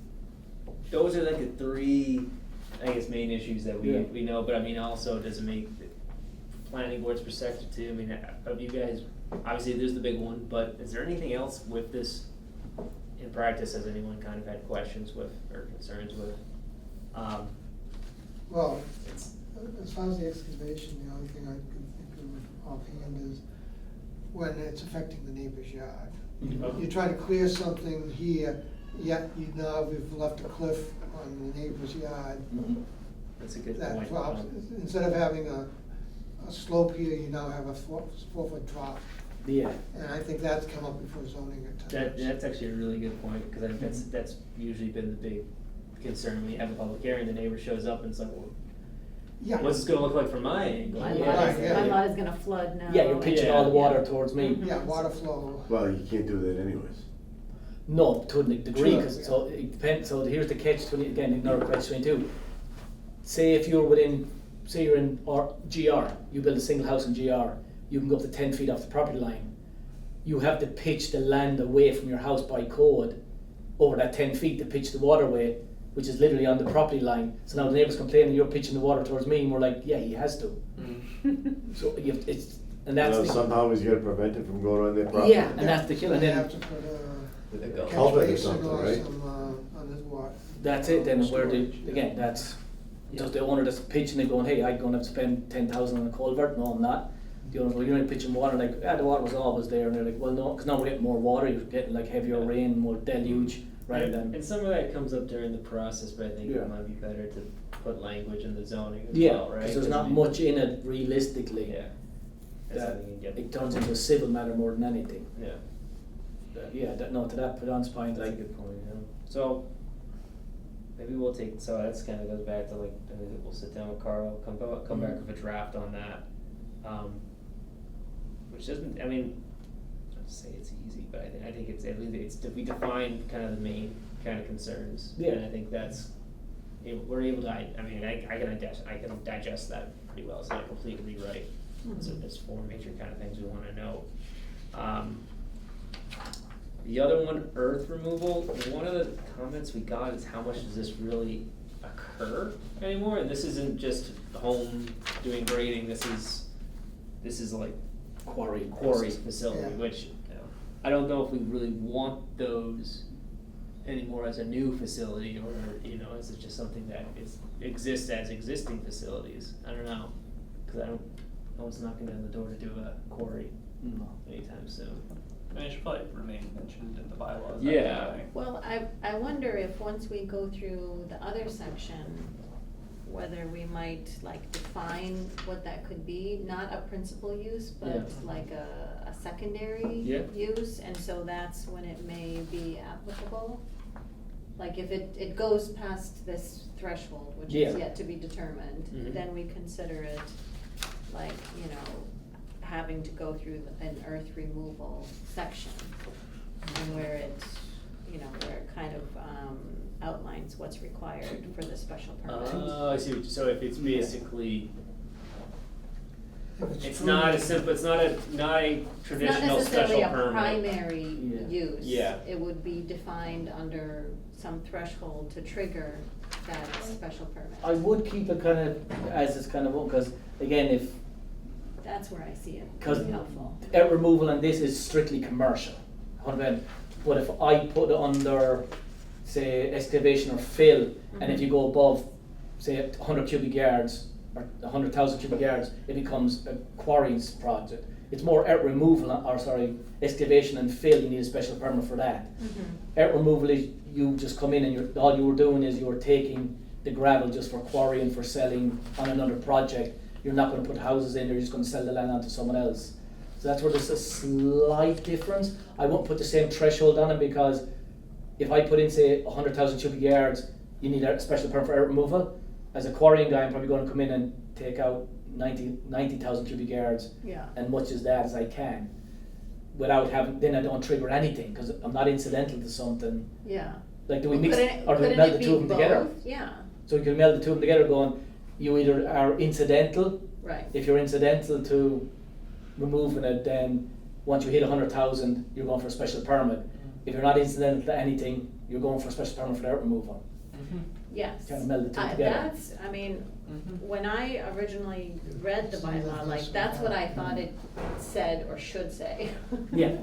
those are like the three, I guess, main issues that Yeah. we know. But I mean, also, does it make the planning board's perspective too? I mean, of you guys, obviously there's the big one, but is there anything else with this in practice? Has anyone kind of had questions with or concerns with? Well, It's, as far as the excavation, the only thing I can think of offhand is when it's affecting the neighbor's yard. Mhm. You try to clear something here, yet you now have left a cliff on the neighbor's yard. Mhm. that's a good That point. drops, instead of having a slope here, you now have a 4 foot drop. Yeah. And I think that's come up before zoning at times. That's actually a really good point, because I think that's usually been the big concern when you have a public hearing. The neighbor shows up and it's like, well, Yeah. what's this gonna look like from my angle? My Yeah. lot Right, yeah. my lot is gonna flood now. Yeah, you're pitching all the water towards me. Mhm. Yeah, water flow. Well, you can't do that anyways. No, to a degree, Sure, 'cause yeah. so it depends. So here's the catch 20 again. Ignore catch 22. Say if you're within, say you're in GR, you build a single house in GR, you can go up to 10 feet off the property line. You have to pitch the land away from your house by code over that 10 feet to pitch the waterway, which is literally on the property line. So now the neighbour's complaining you're pitching the water towards me, and we're like, yeah, he has to. So it's And that's the, somehow he's gotta prevent it from going on their property. yeah, and that's the killer. They Then have to put With a a go. catch Culvert or basin something, or right? some, on his water. that's it. Then where the Storage, yeah. again, that's just the owner that's pitching and going, hey, I'm going to have to spend 10,000 on a culvert. No, I'm not. The owner's, well, you're only pitching water. Like, the water was always there, and they're like, well, no, because now we're getting more water. You're getting like heavier rain, more deluge, rather than. And some of that comes up during the process, but I think Yeah. it might be better to put language in the zoning as Yeah, well, right? because there's not much in it realistically. Yeah. That's That something you can get. it turns into a civil matter more than anything. Yeah. Yeah, that, no, to that Don's point, That's a like, good point, yeah. So, maybe we'll take, so that's kinda goes back to like, we'll sit down with Carl, come back Mhm. with a draft on that. Which doesn't, I mean, not to say it's easy, but I think it's, at least we define kind of the main kind of concerns. Yeah. And I think that's, we're able to, I mean, I can digest that pretty well, it's not a complete rewrite. So Mhm. there's four major kind of things we wanna know. The other one, earth removal, one of the comments we got is how much does this really occur anymore? And this isn't just home doing grading, this is like quarry. quarry facility, Yeah. which, I don't know if we really want those anymore as a new facility, or, is it just something that exists as existing facilities? I don't know, cause no one's knocking down the door to do a quarry No. anytime soon. I mean, it should probably remain mentioned in the bylaws. Yeah. Well, I wonder if once we go through the other section, whether we might like define what that could be, not a principal use, but Yeah. like a secondary Yeah. use, and so that's when it may be applicable. Like if it goes past this threshold, which is Yeah. yet to be determined, Mhm. then we consider it like, having to go through an earth removal section. And where it, where it kind of outlines what's required for the special permit. Oh, I see, so if it's basically, If it's true- not a simple, it's not a traditional special It's not necessarily a permit. primary Yeah. use. Yeah. It would be defined under some threshold to trigger that special permit. I would keep it kind of as it's kind of, because again, if, That's where I see it because being helpful. air removal and this is strictly commercial. 100%. But if I put it under, say, excavation or fill, and if you go above, say, 100 cubic yards, or 100,000 cubic yards, it becomes a quarries project. It's more earth removal, excavation and fill, you need a special permit for that. Earth removal is, you just come in and all you were doing is you were taking the gravel just for quarrying, for selling on another project. You're not gonna put houses in, you're just gonna sell the land on to someone else. So that's where there's a slight difference. I won't put the same threshold on it, because if I put in, say, 100,000 cubic yards, you need a special permit for earth removal. As a quarrying guy, I'm probably gonna come in and take out 90,000 cubic yards, Yeah. and much as that as I can, without having, then I don't trigger anything, because I'm not incidental to something. Yeah. Like, do we Well, mix, couldn't it- or do we couldn't meld it the two of be them together? both? Yeah, So you can meld the two of them together, going, you either are incidental. right. If you're incidental to removing it, then once you hit 100,000, you're going for a special permit. If you're not incidental to anything, you're going for a special permit for the earth removal. Yes. Kind of meld the two together. That's, when I originally read the bylaw, like, that's what I thought it said or should say. Yeah.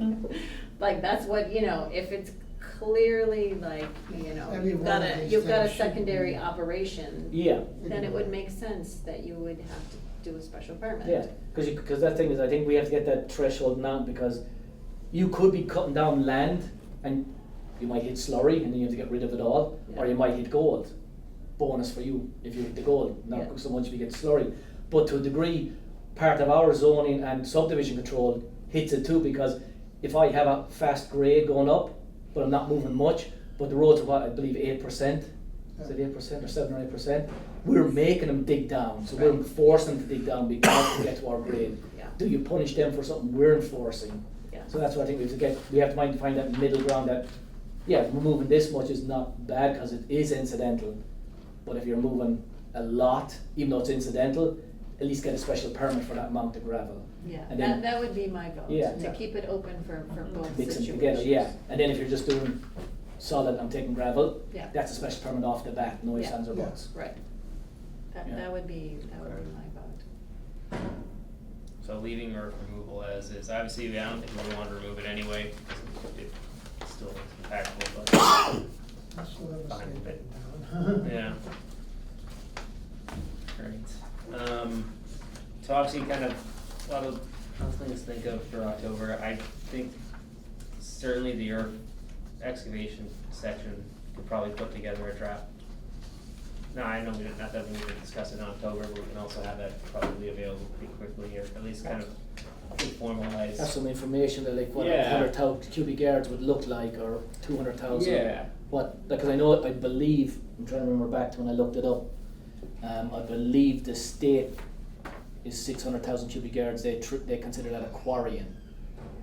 Like, that's what, if it's clearly like, Every you've one got of a, these you've got a things should secondary be- operation. Yeah, Then it would make sense that you would have to do a special permit. yeah, because that thing is, I think we have to get that threshold now, because you could be cutting down land and you might hit slurry and then you have to get rid of it all, or Yeah. you might hit gold. Bonus for you if you hit the gold, Yeah. not so much if you get slurry. But to a degree, part of our zoning and subdivision control hits it too, because if I have a fast grade going up, but I'm not moving much, but the roads are what, I believe 8%, is it 8% or 7 or 8%? We're making them dig down, so we're Right. forcing them to dig down because we get to our grade. Yeah. Do you punish them for something we're enforcing? Yeah. So that's what I think we have to find that middle ground that, yeah, removing this much is not bad because it is incidental. But if you're moving a lot, even though it's incidental, at least get a special permit for that amount of gravel. Yeah, And then that would be my vote, Yeah. to keep it open for both mix situations. them together, yeah. And then if you're just doing solid, I'm taking gravel, Yeah. that's a special permit off the bat, no ifs, Yeah. ands, or Yeah. buts. Right. Yeah. That would be my vote. So leaving or removal as is. Obviously, I don't think we want to remove it anyway, it's still impactful, but, That's what I was Fine. saying, down. yeah. Great. So obviously kind of a lot of things to think of for October. I think certainly the earth excavation section could probably put together a draft. No, I know we didn't, not that we need to discuss it in October, but we can also have that probably available pretty quickly, or at least kind of formalize. Have some information that like what Yeah. 100,000 cubic yards would look like, or 200,000. Yeah. What, because I know, I believe, I'm trying to remember back to when I looked it up, I believe the state is 600,000 cubic yards, they consider that a quarrying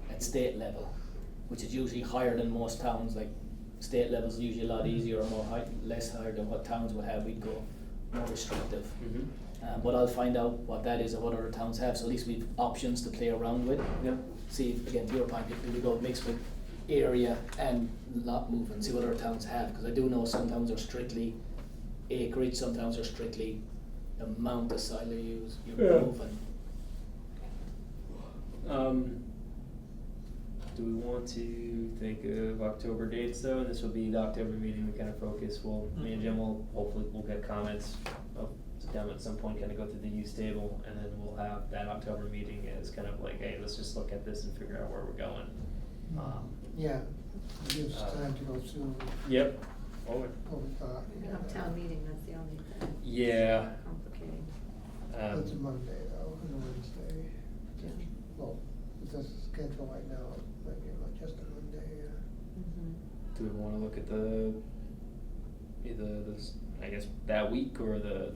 at state level, which is usually higher than most towns, like state levels are usually a lot easier or more less higher than what towns would have, we'd go more restrictive. Mm-hmm. But I'll find out what that is and what other towns have, so at least we've options to play around with. Yep. See, again, to your point, do we go mix with area and lot movement, see what other towns have, because I do know some towns are strictly acreage, some towns are strictly the amount of soil you're Yeah. moving. Do we want to think of October dates though? And this will be the October meeting, we kind of focus, me and Jim will, hopefully we'll get comments, sit down at some point, kind of go through the use table, and then we'll have that October meeting as kind of like, hey, let's just look at this and figure out where we're going. Yeah, it gives time to go through Yep. Forward. what we thought. We have town meeting, that's the only thing. Yeah. Complicating. It's a Monday though, and a Wednesday. Yeah. Well, with the schedule right now, it might be just a Monday, yeah. Mhm. Do we wanna look at either I guess that week or the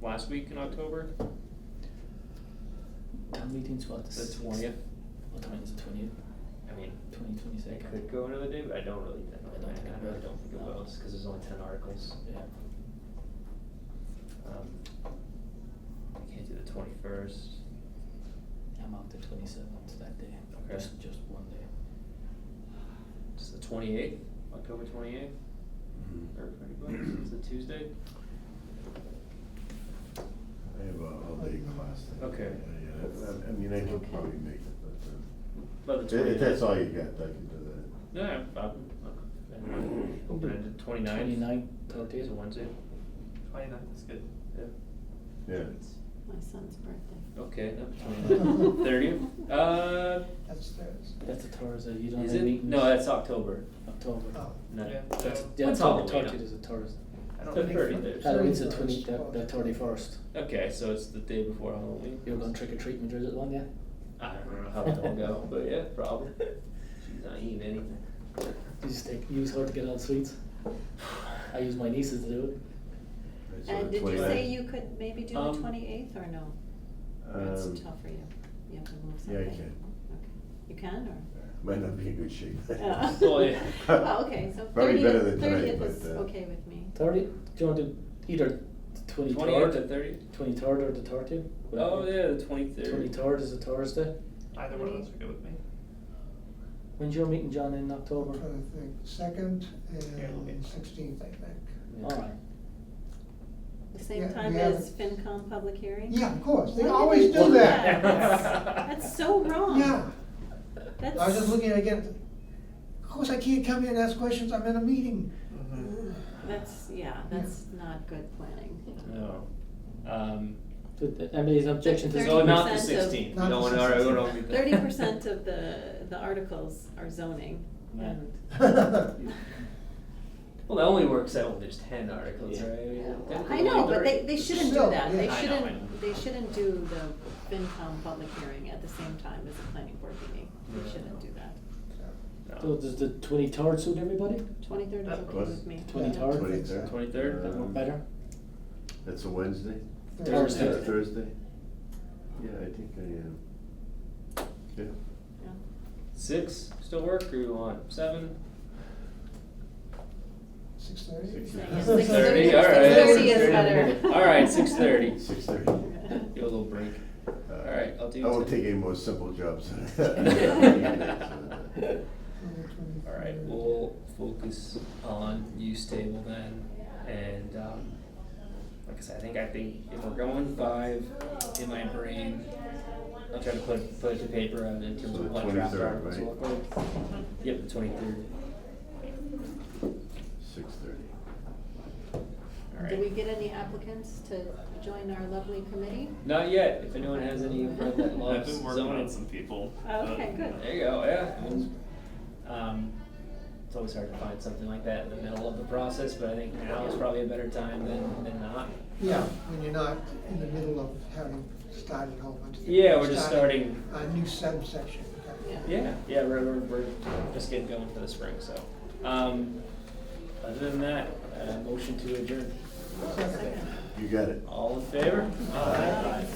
last week in October? Town meetings, what? The 20th? What time is it, 20th? I mean, 20, it could go another day, but I don't really, I don't think it really will. don't think it No. will, just cause there's only 10 articles. Yeah. I can't do the 21st. I'm out the 27th that day, Okay. just one day. It's the 28th, October 28th, Mhm. or anybody, it's a Tuesday? I have a all-day class. thing. Okay. Yeah, I mean, I could Okay. probably make it, About the but 20th. if that's all you got, I can do that. No, I'm open-ended, 29th. 29th, It's 30th. a Wednesday. 29th is good. Yeah. Yeah. My son's birthday. Okay, no, 29th. 30th? That's Thursday. That's a Thursday, you don't Is have it? meetings? No, that's October. October. Oh. No. Yeah. That's, So- yeah, What's October Halloween? 30th is a Thursday. I don't The think. 30th. Halloween's the 31st. the 31st. Okay, so it's the day before Halloween. You're going trick or treating with your little one, yeah? I don't know how it'll go, but yeah, probably. She's not eating anything. You just use her to get all the sweets. I use my nieces to do it. That's And on did you 29th. say you could maybe do the Um, 28th or no? That's tough for you. You have to move something. Yeah, I can. Okay. You can or? Might not be in good shape. Well, yeah. Oh, okay, so Probably better than 30th, tonight, 30th is but, okay with me. 30? Do you want to do either the 28th 23rd? to 30th? 23rd or the 30th? Oh, yeah, the 23rd. 23rd is a Thursday. Either one of those are good with me. When's your meeting, John, in I'm October? trying to think, 2nd it'll be and fine. 16th, I think. Alright. The same Yeah, time we as have- FinCom public hearing? Yeah, of course, they Why always they do that. That's so wrong. Yeah, That's. I was just looking again, of course I can't come here and ask questions, I'm in a meeting. That's, that's not good planning. No. Anybody's objection to So not the 30% of- 16th. Not We don't the want to, alright, we 16th. don't need that. 30% of the articles are zoning Yeah. and. Well, that only works out when there's 10 articles, Yeah. right? I know, but they shouldn't do Still, that, yeah. they I know, I shouldn't, know. they shouldn't do the FinCom public hearing at the same time as the planning board meeting, they Yeah. shouldn't do that. So does the 23rd suit everybody? 23rd is That okay was- with me. 23rd? 23rd. 23rd? That work better? That's a Wednesday? Thursday. Thursday? Yeah, I think I am. Yeah. Yeah. 6 still work, or you want 7? 6:30? 6:30. 6:30, all right. 6:30 is better. All right, 6:30. 6:30. Give a little break. All right, I'll do I won't 10. take any more simple jobs. All right, we'll focus on use table then, and like I said, I think if we're going 5 in my brain, I'll try to put it to paper in terms So of the what draft 23rd, articles will look like. Yep, the 23rd. 6:30. All Do we right. get any applicants to join our lovely committee? Not yet. If anyone has any friend that I've loves been working zoning, on some people. Oh, okay, good. there you go. Yeah. I mean, it's always hard to find something like that in the middle of the process, but I think now is probably a better time than not. Yeah, when you're not in the middle of having started a whole bunch of things. Yeah, we're just starting. A new subsection, okay. Yeah, we're just getting going for the spring. So, other than that, motion to adjourn. Second. You got it. All in favor? Aye. Aye.